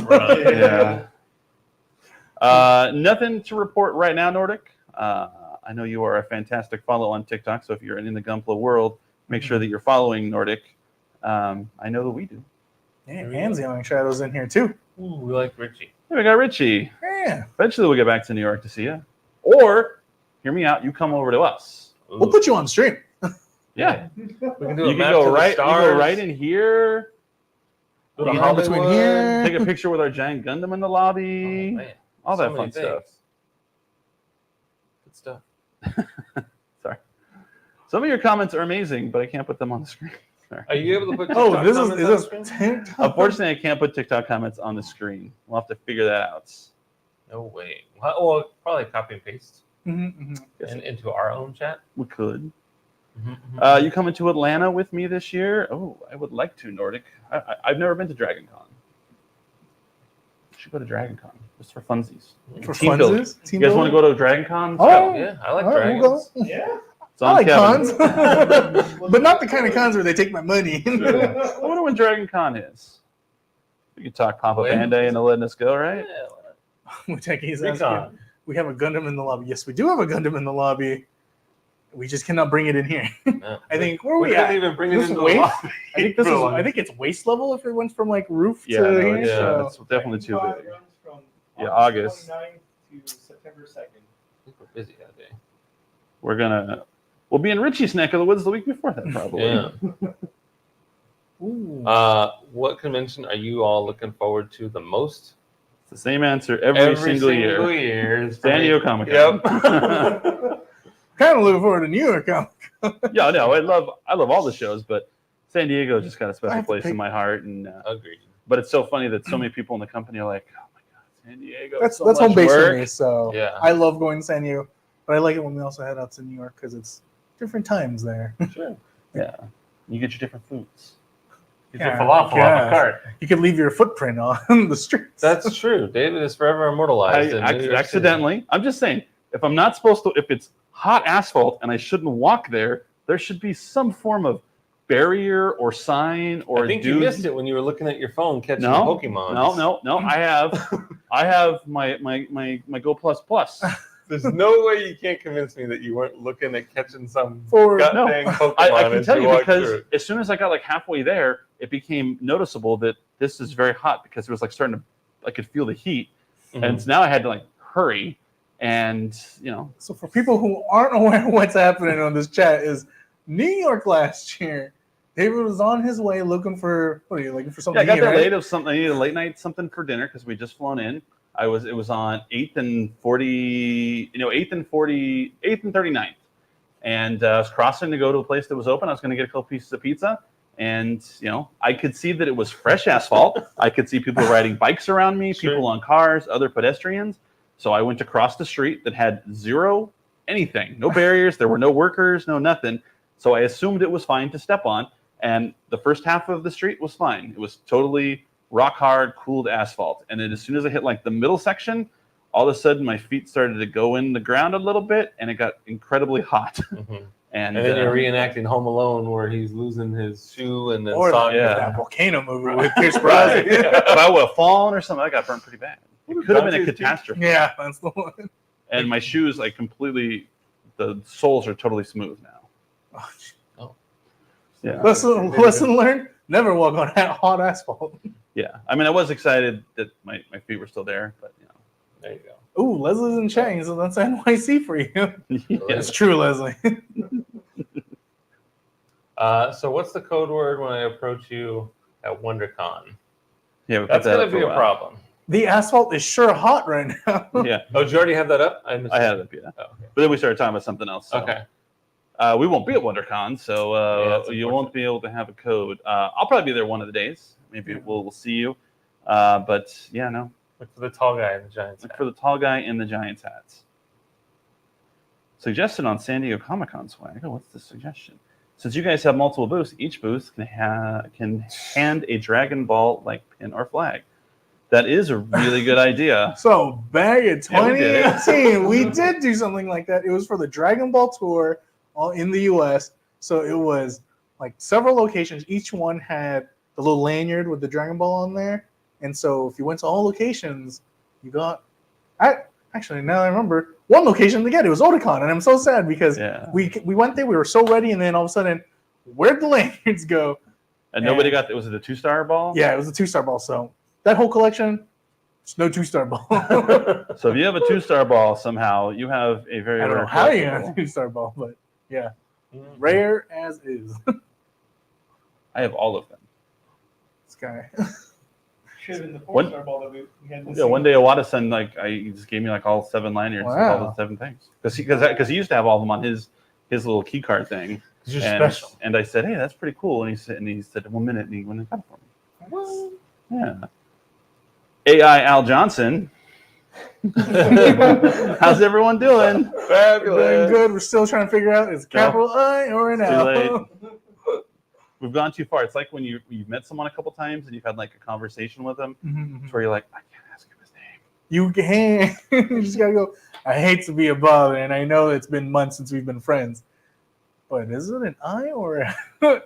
Yeah. Nothing to report right now, Nordic. I know you are a fantastic follow on TikTok, so if you're in the Gunpla world, make sure that you're following Nordic. I know that we do. Yeah, and Young Shadow's in here too. Ooh, we like Richie. Hey, we got Richie. Yeah. Eventually, we'll get back to New York to see you. Or, hear me out, you come over to us. We'll put you on stream. Yeah. We can do You a can map go to the right. You stars. go right in here. Go to You know, between Hollywood. here. Take a picture with our giant Gundam in the Oh, lobby. man. all So that many fun stuff. things. Good stuff. Sorry. Some of your comments are amazing, but I can't put them on the screen. Sorry. Are you able to put Oh, TikTok this comments on the is screen? this tank top? Unfortunately, I can't put TikTok comments on the screen. We'll have to figure that out. No way. Well, probably copy and paste. and into our own chat. We could. Mhm. You coming to Atlanta with me this year? Oh, I would like to, Nordic. I've never been to Dragon Con. We should go to Dragon Con just for funsies. For Team building. funsies? Team You guys want to building? go to Dragon Con? Oh, Yeah, I like all right, we'll dragons. go. Yeah. It's I on like Kevin. cons, but not the kind of cons where they take my money. I wonder when Dragon Con is. We could talk Papa When? Bandai into letting us go, right? Which I keep Recon. asking. We have a Gundam in the lobby. Yes, we do have a Gundam in the lobby. We just cannot bring it in here. No. I think where are We we couldn't at? even bring it This into waist? the lobby. I think this is. Bro. I think it's waist level if it went from like roof Yeah, to no, here. it's, so- it's definitely too Con big. runs from Yeah, August. 29th to September 2nd. I think we're busy that day. We'll be in Richie's neck of the woods the week before that, probably. Yeah. Ooh. What convention are you all looking forward to the most? It's the same answer every single year. year. San Diego Comic Con. Yep. Kind of looking forward to New York Comic. Yeah, no, I love all the shows, but San Diego just got a I special have to place in pick- my heart. And Agreed. but it's so funny that so many people in the company are like, "Oh my god, San Diego!" That's so that's much home base work." for me. So Yeah. I love going to San Diego, but I like it when we also head out to New York because it's different times there. Sure. Yeah, you get your different foods. Get Yeah, your falafel off yeah. a cart. You can leave your footprint on the streets. That's true. David is forever immortalized. in New York City. Accidentally. I'm just saying, if I'm not supposed to, if it's hot asphalt and I shouldn't walk there, there should be some form of barrier or sign or. I think you missed it when you were looking at your phone catching No, Pokemon. no. I have my Go Plus Plus. There's no way you can't convince me that you weren't looking at catching some For- gut No. dang Pokemon. I can as tell you walked because through it. as soon as I got like halfway there, it became noticeable that this is very hot because it was like starting to, I could feel the heat, and so now I had to like hurry, and So for people who aren't aware of what's happening on this chat is New York last year, David was on his way looking for looking for something yeah, I got to eat, there right? late of something. I needed a late night something for dinner because we just flown in. It was on 8th and 40, 8th and 39th, and I was crossing to go to a place that was open. I was going to get a couple pieces of pizza. And, I could see that it was fresh asphalt. I could see people riding bikes around me, Sure. people on cars, other pedestrians. So I went to cross the street that had zero anything, no barriers. There were no workers, no nothing. So I assumed it was fine to step on. And the first half of the street was fine. It was totally rock hard, cooled asphalt. And then as soon as I hit like the middle section, all of a sudden my feet started to go in the ground a little bit and it got incredibly hot. Mhm. And And then you're reenacting Home Alone where he's losing his shoe and then Or sawing yeah. that volcano movie with Pierce Right. Brosnan. If I would have fallen or something, I got burnt pretty bad. It could have been a Dante's catastrophe. Yeah, that's the one. And my shoes, like completely, the soles are totally smooth now. Oh, Yeah. lesson learned: never walk on hot asphalt. Yeah. I mean, I was excited that my feet were still there, but There you go. Ooh, Leslie's in Chang, so that's NYC for you. yeah. It's true, Leslie. So what's the code word when I approach you at WonderCon? Yeah, we put That's that going up to be for a while. problem. The asphalt is sure hot right now. Yeah, Oh, did you already have that up? Missed I it. had it up, yeah. Oh, okay. But then we started talking about something else. So. Okay. We won't be at WonderCon, so Yeah, that's you unfortunate. won't be able to have a code. I'll probably be there one of the days. Maybe we'll see you. But yeah, no. Look for the tall guy in the Giants. Look for the tall guy in the Giants hats. Suggested on San Diego Comic Con swag. Oh, what's the suggestion? Since you guys have multiple booths, each booth can hand a Dragon Ball like pin or flag. That is a really good idea. So back in Yeah, we did it. 2018, we did do something like that. It was for the Dragon Ball tour in the US. So it was like several locations. Each one had the little lanyard with the Dragon Ball on there. And so if you went to all locations, you got actually now I remember one location to get it was Otakon, and I'm so sad because Yeah. we went there, we were so ready, and then all of a sudden, where'd the lanyards go? And nobody got was it a 2-star ball? Yeah, it was a 2-star ball. So that whole collection, it's no 2-star ball. So if you have a 2-star ball somehow, you have a very I don't rare know how you collectible. got a 2-star ball, but yeah, Mhm. rare as is. I have all of them. This guy. Should have been the One- 4-star ball that we had. Yeah, one day Awada-san he just gave me like all 7 lanyards with all Wow. the 7 things because he used to have all of them on his little key card thing. 'Cause you're And, special. and I said, hey, that's pretty cool. And he said 1 minute, and he went and got it for me. Yeah. AI Al Johnson. How's everyone doing? Doing Fabulous. good. We're still trying to figure out is it capital I or an Too L. late. We've gone too far. It's like when you've met someone a couple times and you've had like a conversation with them, it's where you're like, I can't ask him his name. You can. You just gotta go. I hate to be a bother, and I know it's been months since we've been friends. But is it an I or an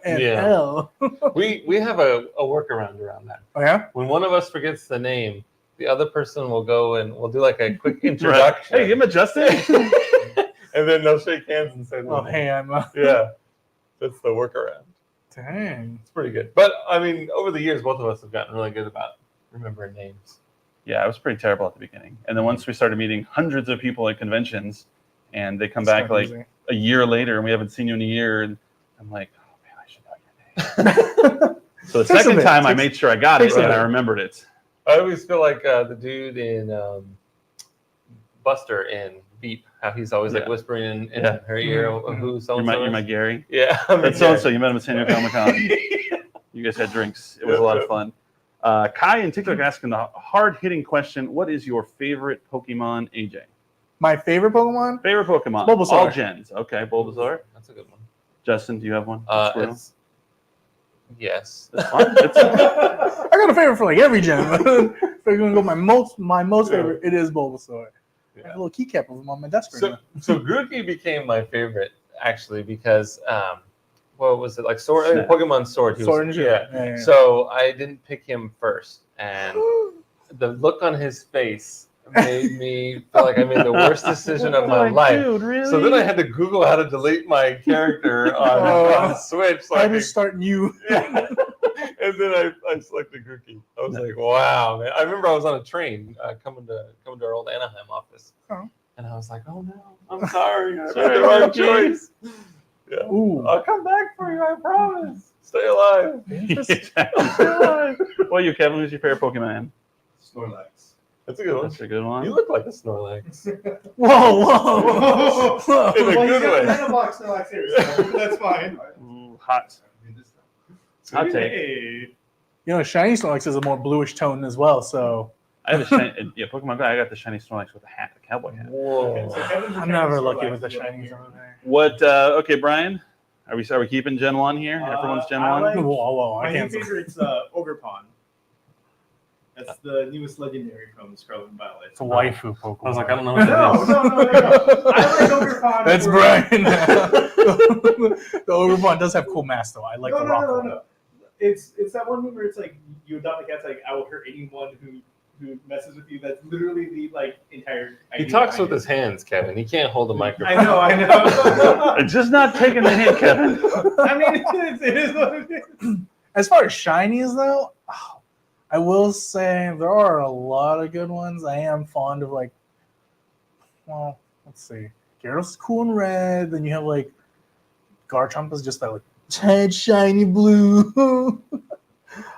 Yeah. L? We have a workaround around that. Oh yeah. When one of us forgets the name, the other person will go and we'll do like a quick Right. introduction. Hey, give him a Justin. And then they'll shake hands and say the Oh name. hey, I'm. Yeah. That's the workaround. Dang. It's pretty good. But I mean, over the years, both of us have gotten really good about remembering names. Yeah, I was pretty terrible at the beginning. And then once we started meeting hundreds of people at conventions and they come back like a year later and we haven't seen you in a year, and I'm like, oh man, I should know your name. So the Takes a second bit. time I Takes- made sure I got it takes a and I bit. remembered it. I always feel like the dude in Buster in Beep, how he's always like Yeah. whispering in Yeah. her ear, Mhm. who so You're my Gary. Yeah. That's so-and-so. You met him at San Diego Comic-Con. You guys had drinks. It was a lot of fun. Kai and TikTok asking the hard-hitting question, what is your favorite Pokemon, AJ? My favorite Pokemon? Favorite Pokemon? Bulbasaur. All gens. Okay, Bulbasaur. That's a good one. Justin, do you have one? Squirtle? It's, yes. That's fine. It's, I got a favorite for like every gen. If we're gonna go my most Yeah. favorite, it is Bulbasaur. I have a little keycap of him on my desk right So, now. so Grookey became my favorite actually because what was it like Sword Snap. Pokemon Sword? He was- Sword and Shield. yeah. Yeah, yeah. So I didn't pick him first, and the look on his face made me feel like I made the worst decision of my like, life. Dude, really? So then I had to Google how to delete my character on Switch. So I I could, just start new. yeah. And then I selected Grookey. I was like, wow, man. I remember I was on a train coming to our old Anaheim office. Oh. And I was like, oh no, I'm sorry. I made Sorry, the wrong Grookey. choice. Yeah. Ooh. I'll come back for you, I promise. Stay alive. What are you, Kevin? Who's your favorite Pokemon? Snorlax. That's a good one. That's a good You one. look like a Snorlax. Whoa, whoa, whoa. In a Well, good you way. got the box Snorlax here, so that's fine. Ooh, hot. I mean, this time. Hot take. Hey. You know, shiny Snorlax is a more bluish tone as well, so I have a shiny, yeah, Pokemon Go. I got the shiny Snorlax with a hat, the cowboy hat. Whoa. So Kevin's a I'm shiny never Snorlax lucky with the is what I'm shinies hearing. on there. What? Okay, Brian. Are we keeping Gen 1 here? Everyone's Gen I 1. like- Whoa, whoa, I My new can't. favorite's Ogerpon. That's the newest legendary from Scarlet and Violet. It's a waifu Pokemon. I was like, I don't know what No, that is. no. I like Ogerpon. That's for- Brian. The Overbond does have cool masks, though. I like the rock one. No. It's that one where it's like you adopt a cat. It's like I will hurt anyone who messes with you. That's literally the like entire. He idea talks with behind his hands, Kevin. He can't hold a it. microphone. I know. It's just not taking the hint, Kevin. I mean, it is what it is. As far as shinies, though, I will say there are a lot of good ones. I am fond of like, well, let's see, Gyarados is cool in red. Then you have like Garchomp is just that like red shiny blue.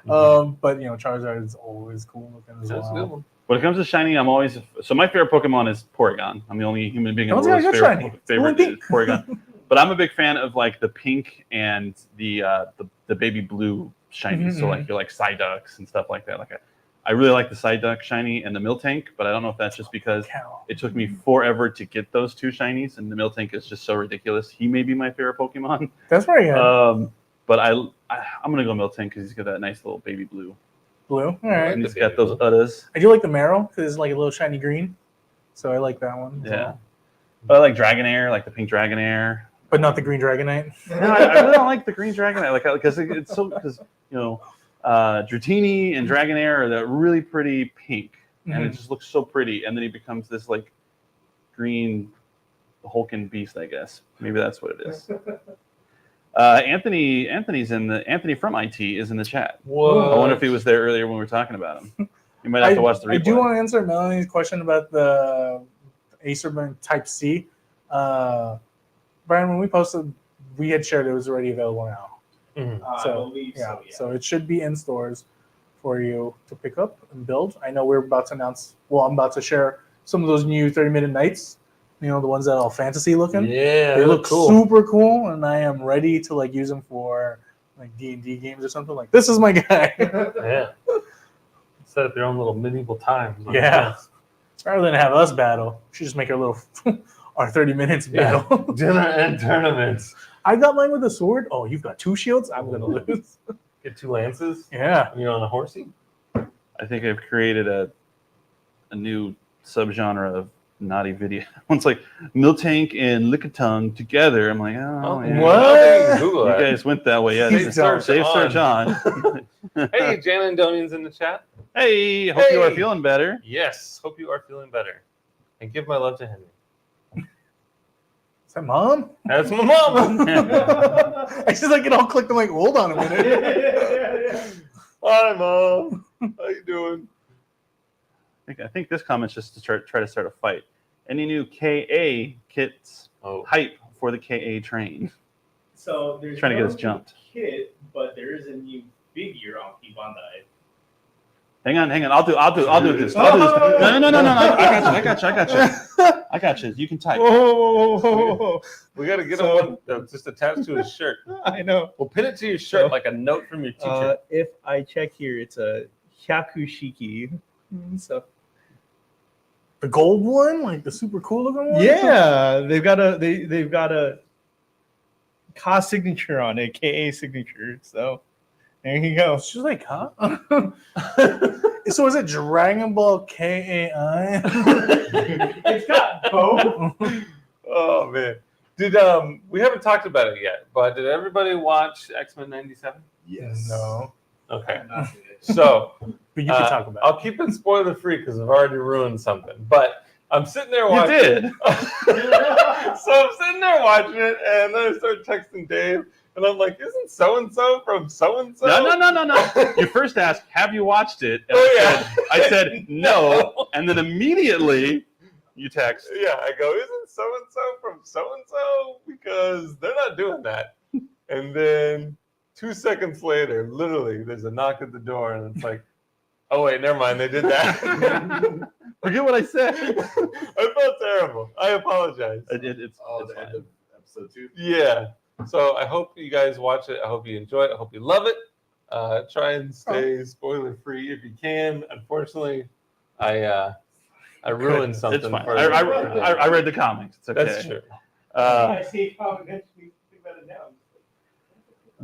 But you know, Charizard is always cool looking as That's a good well. one. When it comes to shiny, I'm always so my favorite Pokemon is Porygon. I'm the only human being in the Someone's world got a whose good favorite, shiny. favorite Only is pink. Porygon. But I'm a big fan of like the pink and the baby blue shiny. So like you're like Psyducks and stuff like that. Like I really like the Psyduck shiny and the Miltank, but I don't know if that's just because Cow. it took me forever to get those two shinies, and the Miltank is just so ridiculous. He may be my favorite Pokemon. That's very good. But I'm gonna go Miltank because he's got that nice little baby blue, Blue. All right. and he's got those uddas. I do like the Marrow because it's like a little shiny green, so I like that one. as Yeah. well. But I like Dragonair, like the pink Dragonair. But not the green Dragonite. No, I really don't like the green Dragonite, like because it's so because you know Dratini and Dragonair are that really pretty pink, and it just looks so pretty, and then he becomes this like green Hulking beast, I guess. Maybe that's what it is. Anthony's in the Anthony from IT is in the chat. Whoa. I wonder if he was there earlier when we were talking about him. You might have to watch the replay. I do want to answer Melanie's question about the Acerman Type C. Brian, when we posted, we had shared it was already available now. I So, believe Yeah, so. Yeah. so it should be in stores for you to pick up and build. I know we're about to announce, well, I'm about to share some of those new 30-minute nights, you know, the ones that are all fantasy looking. Yeah, They look cool. super cool, and I am ready to like use them for like D&D games or something. Like, this is my guy. Yeah. Set up your own little medieval times. Yeah. Rather than have us battle, we should just make our little our 30 minutes battle. Dinner and tournaments. I got mine with a sword. Oh, you've got 2 shields. I'm gonna lose. Get 2 lances. Yeah. You're on a horsey. I think I've created a new subgenre of naughty video. One's like Miltank and Lickitung together. I'm like, oh, yeah. What? Google You that. guys went that way. Yeah, Safe safe search search on. Hey, Janandonian's in the chat. Hey, hope you are Hey. feeling better. Yes, hope you are feeling better. And give my love to Henry. Is that mom? That's my mom. I just like it all clicked. I'm like, hold on a minute. Hi, Mom. How you doing? I think this comment's just to try to start a fight. Any new KA kits Oh, hype for the KA train? So there's Trying to get no us jumped. kit, but there is a new figure on Bandai. Hang on. I'll do this. No. I got you. You can type. Whoa. we got to get So- him one that's just attached to his shirt. I know. We'll pin it to your shirt So- like a note from your teacher. If I check here, it's a Hyakushiki. So The gold one, like the super cool looking one. yeah, they've got a Ka signature on it, KA signature. So there you go. She's like, huh? So is it Dragon Ball KAI? It's got both. Oh man, did we haven't talked about it yet? But did everybody watch X-Men '97? Yes. No, Okay, Not it. so but you can talk about I'll keep it spoiler free because I've already ruined something. But I'm sitting there You watching. did. So I'm sitting there watching it, and then I start texting Dave, and I'm like, "Isn't so and so from so and so?" No. You first asked, "Have you watched it?" And Oh, yeah. I said no, and then immediately you text. Yeah, I go, "Isn't so and so from so and so?" Because they're not doing that. And then 2 seconds later, literally, there's a knock at the door, and it's like, "Oh wait, never mind, they did that." Forget what I said. I felt terrible. I apologize. It's The fine. end of episode 2. Yeah. So I hope you guys watch it. I hope you enjoy it. I hope you love it. Try and stay spoiler free if you can. Unfortunately, I ruined something. It's fine. for I read the comics. It's okay. That's true. I see how eventually think about it now.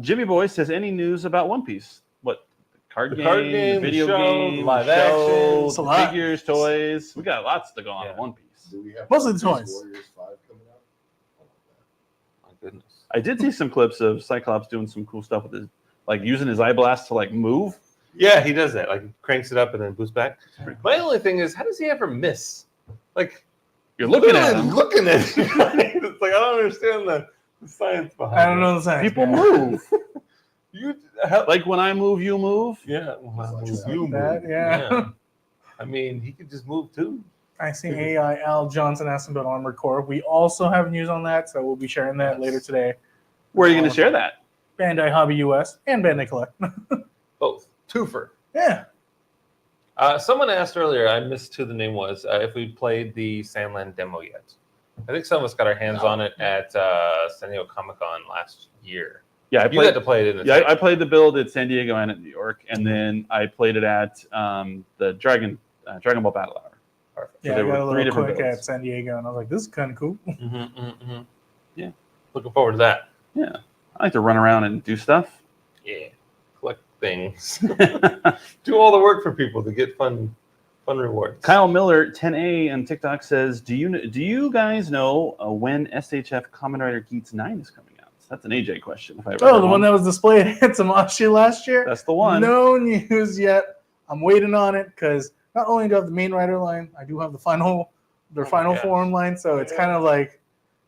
Jimmy Boy says, "Any news about One Piece? What card The game, card game, video show, game, live show, action. It's a lot. figures, toys? We got lots to go on Yeah. in One Piece." Do we have Mostly the Space toys. Warriors 5 coming out? My goodness. I did see some clips of Cyclops doing some cool stuff with his, like using his eye blast to like move. Yeah, he does that. Like cranks it up and then boosts back. My only thing is, how does he ever miss? Like You're looking at literally him. looking at him. It's like I don't understand the science behind. I don't know the science. People man. move. You how, Like when I move, you move. yeah. Well, Just you like that, move. yeah. I mean, he could just move too. I see AI Al Johnson asking about Armored Core. We also have news on that, so we'll be sharing that Yes. later today. Where are you going to share that? Bandai Hobby US and Bandai Collect. Both. Twofer. Yeah. Someone asked earlier, I missed who the name was, if we played the Sandland demo yet. I think some of us got our hands on it at San Diego Comic-Con last year. Yeah, I You got played. to play it in the Yeah, I played the build at San Diego and at New York, and then I played it at the Dragon Ball Battle Hour. Perfect. Yeah, there I got were a three little different quick builds. at San Diego, and I was like, this is kind of cool. Yeah. Looking forward to that. Yeah, I like to run around and do stuff. Yeah. Collect things. Do all the work for people to get fun rewards. Kyle Miller 10A on TikTok says, "Do you guys know when SHF Kamen Rider Geats 9 is coming out?" That's an AJ question. If I ever Oh, heard the one that was displayed at Tamashi last year? That's the one. No news yet. I'm waiting on it because not only do I have the main rider line, I do have their final gosh. form line. So it's kind of like,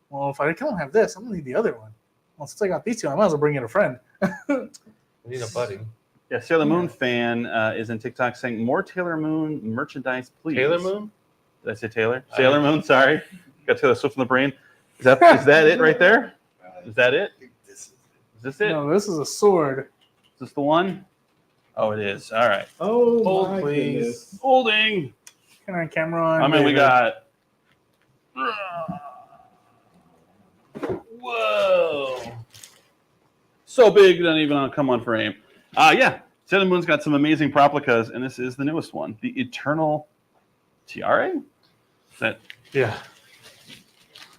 well, if I don't have this, I'm gonna need the other one. Well, since I got these two, I might as well bring in a friend. We need a buddy. Yeah, Sailor Moon fan is in TikTok saying, "More Taylor Moon merchandise, please." Taylor Moon? Did I say Taylor? Sailor Moon. Sorry, got Taylor Swift in the brain. Is that it right there? Is that it? I think this is Is this it? No, this is a sword. Is this the one? Oh, it is. All right. Oh, Hold, my please. goodness. Holding. Can I camera on? I mean, we David? got. Whoa. So big, doesn't even come on frame. Yeah. Sailor Moon's got some amazing replicas, and this is the newest one, the Eternal Tiare. That Yeah.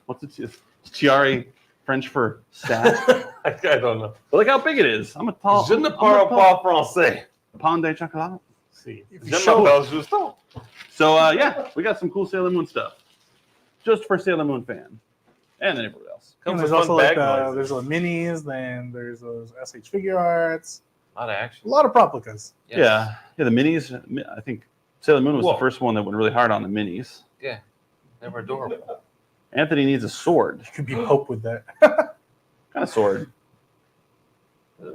what's it? Tiare French for staff. I don't know. But look how big it is. I'm a tall. Je ne I'm a parle tall- pas français. Pain de chocolat. See. If Je you show- m'appelle Justin. So yeah, we got some cool Sailor Moon stuff, just for Sailor Moon fans and everybody else. And Comes there's with also fun like bag noises. there's the minis, then there's those SH figure arts, A lot of a action. lot of proplicas. Yes. Yeah, the minis. I think Sailor Moon was Whoa. the first one that went really hard on the minis. They were adorable. Anthony needs a sword. You could be Pope with that. Kind of sword.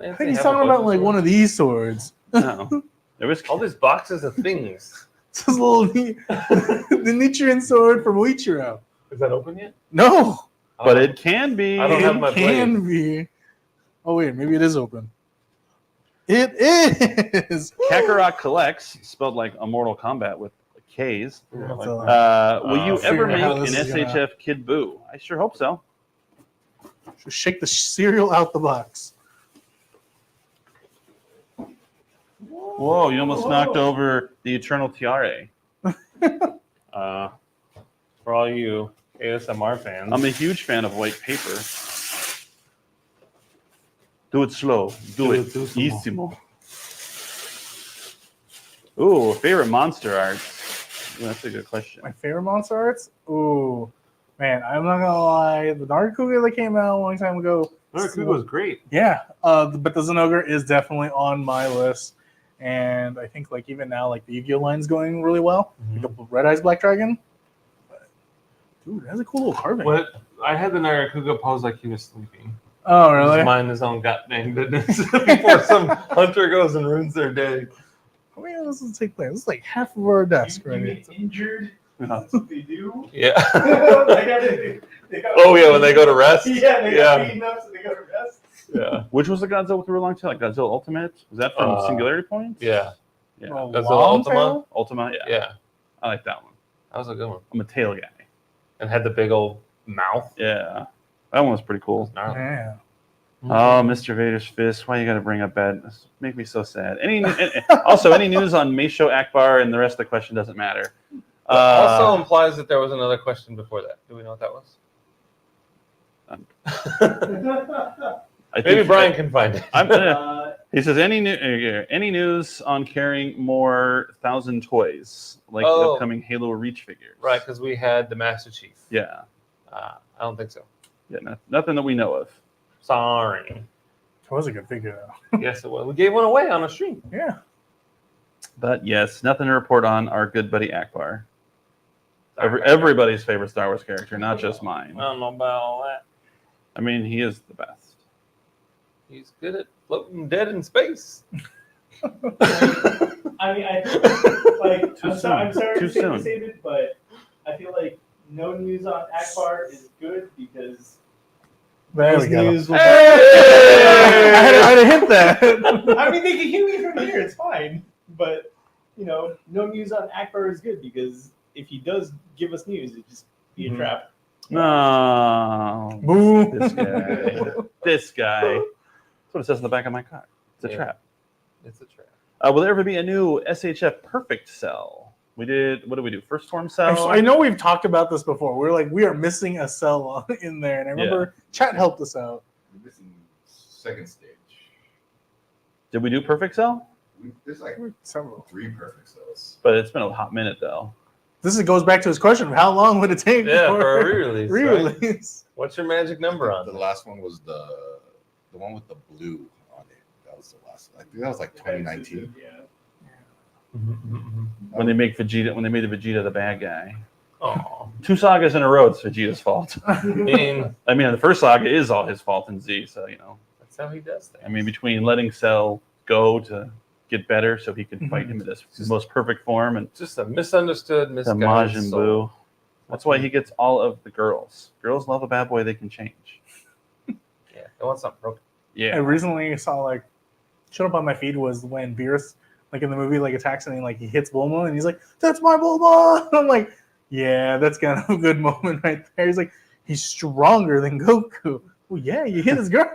I think he's talking about like one of these swords. No, there was. all these boxes of things. It's this little the Nichiren sword from Uichiro. Is that open yet? No, But it can be. I don't have it my can be. Oh wait, maybe it is open. It is. Kakarot Collects, spelled like a Mortal Kombat with K's. That's like a- Will you figure ever out how make an this is gonna- SHF Kid Buu? I sure hope so. Just shake the cereal out the box. Whoa, you almost knocked over the Eternal Tiare. For all you ASMR fans. I'm a huge fan of white paper. Do it slow. Do it. Easimo. Ooh, favorite monster art? Ooh, that's a good question. My favorite monster arts? Ooh, man, I'm not gonna lie. The Nargacuga that came out a long time ago. Nargacuga was great. Yeah, but the Zenogre is definitely on my list. And I think like even now, like the Yu-Gi-Oh line's going really well. Like the Red Eyes Black Dragon. Dude, that's a cool little carving. What I had the Nargacuga pose like he was sleeping. Oh, He really? was minding his own goddamn business before some hunter goes and ruins their day. I mean, this will take place. This is like half of our desk You right here. get injured. Yeah. That's what they do. Yeah. They got- Oh yeah, when they go to rest. Yeah, they Yeah. got beaten up, so they go to rest. Yeah. Which was the Godzilla with the long tail? Like Godzilla Ultimate? Was that from Singularity Points? Yeah. Yeah. Oh, That's the long Ultima? tail? Ultima, yeah. Yeah. I like that one. That was a good one. I'm a tail guy. And had the big old mouth. Yeah. That one was pretty cool. Gnarly. Yeah. Oh, Mr. Vader's fist. Why you gotta bring up bad? This make me so sad. Also, any news on Meisho Akbar and the rest of the question doesn't matter. Also implies that there was another question before that. Do we know what that was? I Maybe think- Brian can find it. He says any news on carrying more 1,000 toys like the Oh. upcoming Halo Reach figures? Right, because we had the Master Chief. Yeah. I don't think so. Yeah. Nothing that we know of. Sorry. That was a good figure though. Yes, it was. We gave one away on a stream. Yeah. But yes, nothing to report on our good buddy Akbar. Everybody's favorite Star Wars character, not just mine. I don't know about all that. I mean, he is the best. He's good at floating dead in space. I mean, I like. Too I'm sorry Too to say soon. this statement, but I feel like no news on Akbar is good because There those we go. news will. I had to hint that. I mean, they can hear me from here. It's fine, but you know, no news on Akbar is good because if he does give us news, it just be a Mhm. trap. No. Boo. This guy. This guy. That's what it says on the back of my car. It's a Yeah. trap. It's a trap. Will there ever be a new SHF Perfect cell? We did. What did we do? First form cell. I know we've talked about this before. We're like, we are missing a cell in there, and I remember chat helped us out. We're missing second stage. Did we do Perfect cell? There's like Several. 3 perfect cells. But it's been a hot minute though. Goes back to his question of how long would it take Yeah, for for a re-release. Right? re-release? What's your magic number on The it? last one was the one with the blue on it. That was the last. I think that was like 2019. Yeah. When they make Vegeta, when they made the Vegeta the bad guy. Oh, 2 sagas in a row. It's Vegeta's fault. I mean, I mean, the first saga is all his fault in Z. So you know. that's how he does things. I mean, between letting Cell go to get better so he could fight him in his most perfect form and Just a misunderstood, the misguided Majin soul. Buu. That's why he gets all of the girls. Girls love a bad boy they can change. Yeah, they want something broken. I Yeah. recently saw like showed up on my feed was when Beerus like in the movie like attacks and like he hits Bulma and he's like, "That's my Bulma." I'm like, yeah, that's kind of a good moment right there. He's like, he's stronger than Goku. Well, yeah, you hit his girl.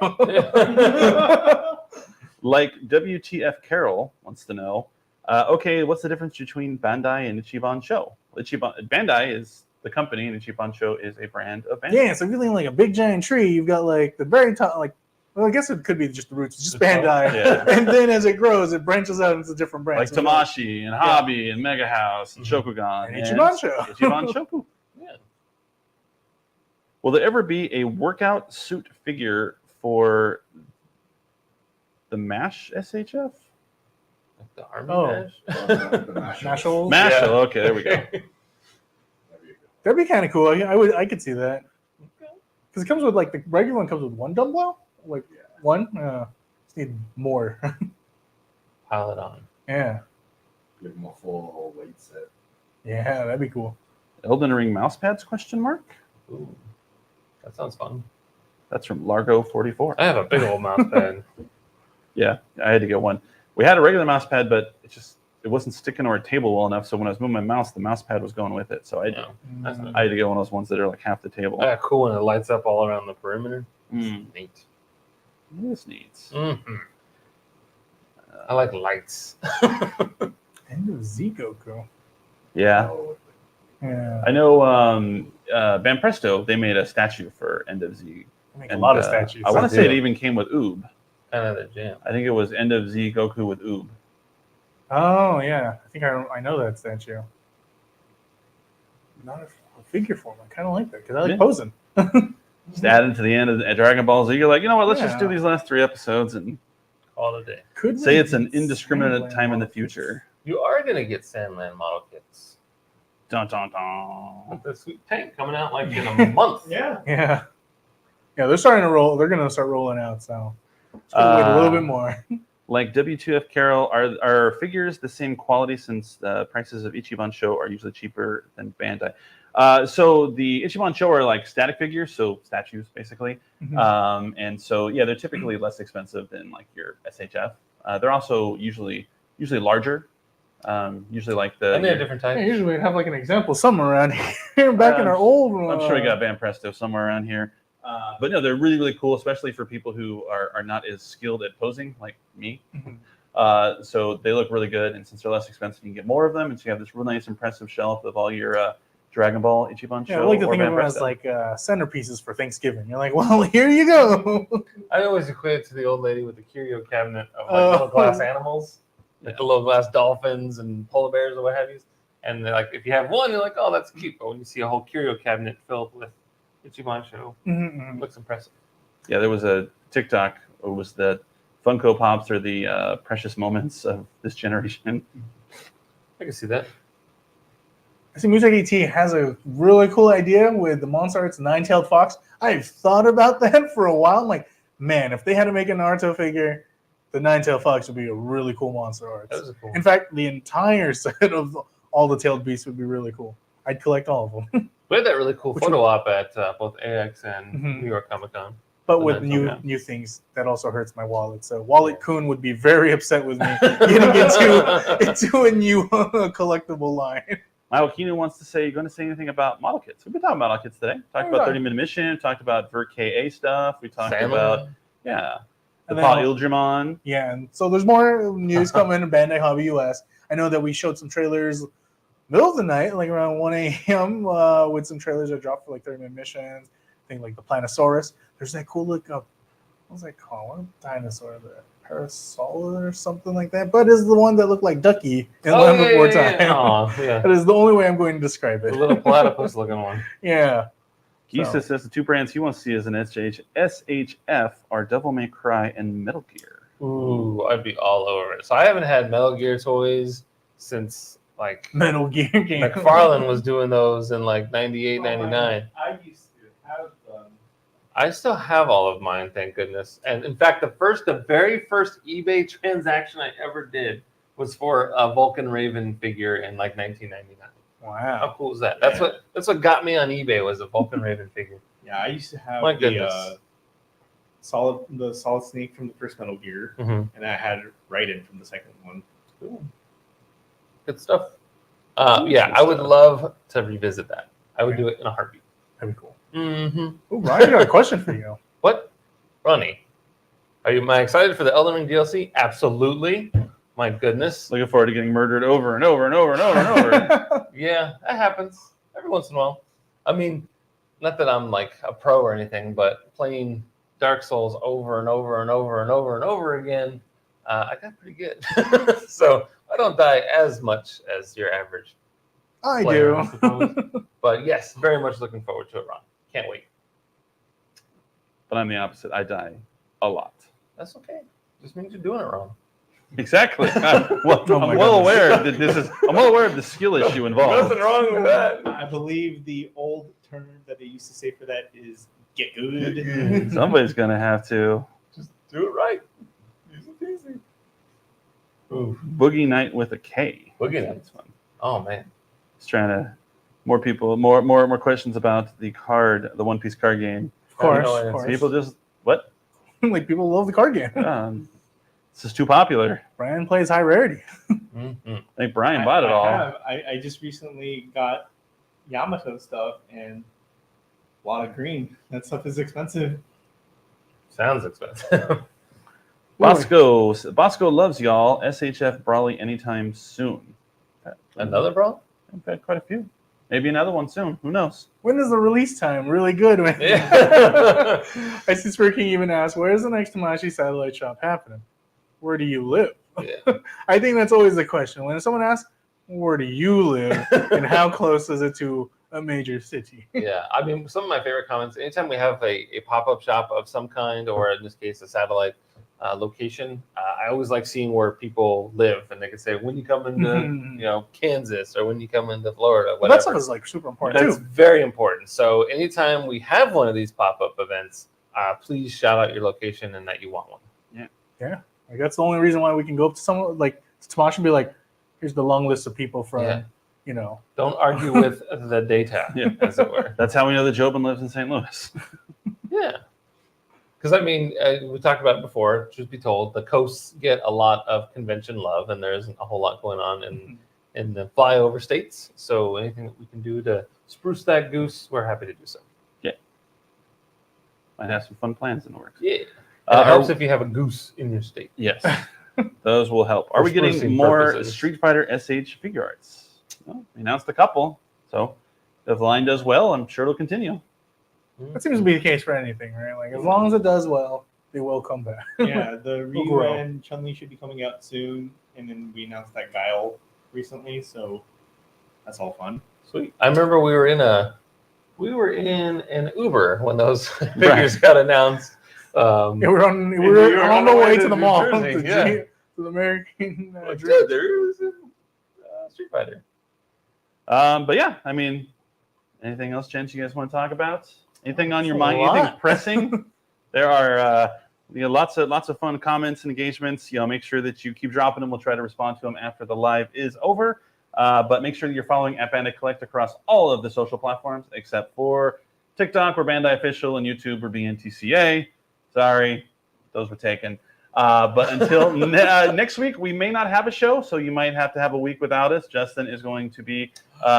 Like WTF Carol wants to know, okay, what's the difference between Bandai and Ichiban Show? Bandai is the company, and Ichiban Show is a brand of Bandai. Yeah, so if you're thinking like a big giant tree, you've got like the very top, like, well, I guess it could be just the roots, just Bandai. Yeah. And then as it grows, it branches out into different Like brands. Tamashi and Hobby and Mega House and Mhm. Shokugan And Ichiban Show. Ichiban Shoku. Yeah. Will there ever be a workout suit figure for the MASH SHF? Like the army Oh. badge? The Mashal. Mashal, okay, there we go. That'd be good. That'd be kind of cool. I could see that. Because it comes with like the regular one comes with one dumbbell, like one. Just need more. Pile it on. Yeah, Give them a full weight set. yeah, that'd be cool. Elden Ring mouse pads, question mark? Ooh, that sounds fun. That's from Largo44. I have a big old mouse pad. Yeah, I had to get one. We had a regular mouse pad, but it wasn't sticking to our table well enough. So when I was moving my mouse, the mouse pad was going with it. So Yeah. That's Mm. not- I had to get one of those ones that are like half the table. I got a cool one that lights up all around the perimeter. Mm. Neat. This needs. Mm-hmm. I like lights. End of Z Goku. Yeah, Oh, Yeah, I know. Van Presto, they made a statue for End of Z. I make a lot of statues. I want to They say it do. even came with Oob. Another jam. I think it was End of Z Goku with Oob. Oh yeah, I think I know that statue. Not a figure form. I kind of like that because I like Yeah. posing. Just add into the end of Dragon Ball Z. You're like, you know what? Let's just do Yeah. these last 3 episodes and All the day. Could say we it's an get indiscriminate Sandland time in the models? future. You are gonna get Sandland model kits. Dun dun dun. With the sweet tank coming out like in a month. Yeah. Yeah, yeah, they're starting to roll. They're gonna start rolling out. So just gotta wait a little bit more. Like W2F Carol, are figures the same quality since the prices of Ichiban Show are usually cheaper than Bandai? So the Ichiban Show are like static figures, so statues basically. And so yeah, they're typically less expensive than like your SHF. They're also usually larger. Usually like the. And they have different Yeah, types. usually we'd have like an example somewhere around here. Back in our old. I'm sure we got Van Presto somewhere around here. But no, they're really, really cool, especially for people who are not as skilled at posing like me. Mhm. So they look really good, and since they're less expensive, you can get more of them. And so you have this really nice, impressive shelf of all your Dragon Ball Ichiban Yeah, I Show. like to or think of Van them as Presto. like centerpieces for Thanksgiving. You're like, well, here you go. I always equate it to the old lady with the curio cabinet of like Oh. little glass animals, like the little glass dolphins and polar bears or what have you. And they're like, if you have one, you're like, oh, that's cute. But when you see a whole curio cabinet filled with Ichiban Show, Mhm. it looks impressive. Yeah, there was a TikTok. It was the Funko Pops are the precious moments of this generation. I can see that. I see Muteki ET has a really cool idea with the Monster Arts Nine-Tailed Fox. I've thought about that for a while. I'm like, man, if they had to make a Naruto figure, the Nine-Tailed Fox would be a really cool Monster That Arts. was a cool. In fact, the entire set of all the tailed beasts would be really cool. I'd collect all of them, We had that really cool Which photo op at both AX and Mhm. New York Comic Con. but The with Nine-Tailed, new things. That also hurts my wallet. So Wallet Kun would be very upset with me getting into a new collectible line. Keenan wants to say, you're going to say anything about model kits? We've been talking about model kits today. Talked about 30-minute mission. Talked about Vert KA stuff. We talked about the And Paul then- Ildramon. Yeah, and so there's more news coming in Bandai Hobby US. I know that we showed some trailers middle of the night, like around 1 a.m. With some trailers that dropped for like 30-minute missions. I think like the Planosaurus. There's that cool look up. What was that called? What dinosaur? The Parasola or something like that. But it's the one that looked like Ducky in Land Before Time. Yeah. That is the only way I'm going to describe The it. little platypus looking one. Yeah. Gisa says the 2 brands he wants to see as an SHF are Devil May Cry and Metal Gear. Ooh, I'd be all over it. So I haven't had Metal Gear toys since like Metal Gear game. McFarlane was doing those in like 98, 99. I used to have them. I still have all of mine, thank goodness. And in fact, the very first eBay transaction I ever did was for a Vulcan Raven figure in like 1999. Wow. How cool is that? That's what got me on eBay was a Vulcan Raven figure. Yeah, I used to have My the goodness. solid snake from the first Metal Gear, Mhm. and I had Raiden from the second one. Cool. Good stuff. Yeah, I would love to revisit that. I would do it in a heartbeat. That'd be cool. Mm-hmm. Ooh, Ryan, I got a question for you. What? Ronnie, am I excited for the Elden Ring DLC? Absolutely. My goodness. Looking forward to getting murdered over and over and over and over and over. Yeah, that happens every once in a while. I mean, not that I'm like a pro or anything, but playing Dark Souls over and over and over and over and over again, I got pretty good. So I don't die as much as your average I player, I do. suppose. But yes, very much looking forward to it, Ron. Can't wait. But I'm the opposite. I die a lot. That's okay. Just means you're doing it wrong. Exactly. I'm well, Oh my I'm well goodness. aware that this is. I'm well aware of the skill issue involved. Nothing wrong with that. I believe the old term that they used to say for that is "get good." Somebody's gonna have to. Just do it right. Easy peasy. Ooh, Boogie Night with a K. Boogie Night. That's fun. Oh man. Just trying to. More people. More questions about the card, the One Piece card game. Of course, I know of it. course. People just what? Like people love the card game. This is too popular. Brian plays high rarity. Mm-hmm. I think Brian bought it all. I just recently got Yamato stuff and a lot of green. That stuff is expensive. Sounds expensive. Bosco loves y'all. SHF Brawley anytime soon. Another brawl? I've had quite a few. Maybe another one soon. Who knows? When is the release time? Really good. Yeah. I see Spirit King even asked, where's the next Tamashi satellite shop happening? Where do you live? Yeah. I think that's always the question. When someone asks, where do you live? And how close is it to a major city? Yeah, I mean, some of my favorite comments, anytime we have a pop-up shop of some kind, or in this case, a satellite location, I always like seeing where people live, and they can say, when you come into, Kansas, or when you come into Florida, Well, whatever. that stuff is like super important That's too. very important. So anytime we have one of these pop-up events, please shout out your location and that you want one. Like that's the only reason why we can go up to someone like Tamashi and be like, here's the long list of people from, Yeah. Don't argue with the data, as it were. That's how we know that Jobin lives in St. Louis. Yeah. Because, I mean, we talked about it before. Truth be told, the coasts get a lot of convention love, and there isn't a whole lot going on in the flyover states. So anything that we can do to spruce that goose, we're happy to do so. Might have some fun plans in the works. Yeah. And it helps if you have a goose in your state. Yes, those will help. Are For we getting sprucing more purposes. Street Fighter SH figure arts? Well, we announced a couple, so if the line does well, I'm sure it'll continue. That seems to be the case for anything, right? Like as long as it does well, they will come back. Yeah, the We'll Ryu grow. and Chun-Li should be coming out soon, and then we announced that Guile recently, so that's all fun. Sweet. I remember we were in an Uber when those figures got announced. Yeah, we're on we were on the way to the New mall Jersey, to, yeah. to the American Like, Dream. dude, there is Street Fighter. But yeah, I mean, anything else, gents, you guys want to talk about? Anything on your A mind? lot. Anything pressing? There are lots of fun comments and engagements. Make sure that you keep dropping them. We'll try to respond to them after the live is over. But make sure that you're following at Bandai Collect across all of the social platforms except for TikTok, we're Bandai Official, and YouTube, we're BNTCA. Sorry, those were taken. But until next week, we may not have a show, so you might have to have a week without us. Justin is going to be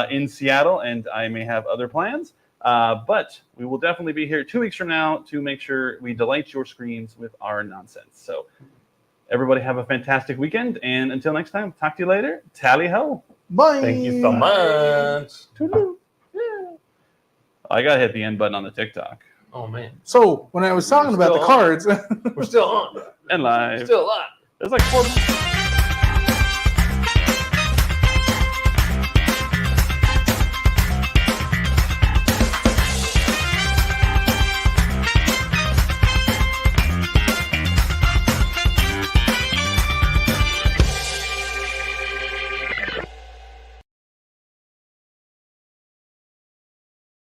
in Seattle, and I may have other plans. But we will definitely be here 2 weeks from now to make sure we delight your screens with our nonsense. So everybody have a fantastic weekend, and until next time, talk to you later. Tally ho. Bye. Thank you so much. Toodaloo. Yeah. I got to hit the end button on the TikTok. Oh man, So when I was talking about the Still on. cards, we're still on. And live. Still alive. There's like 4 months.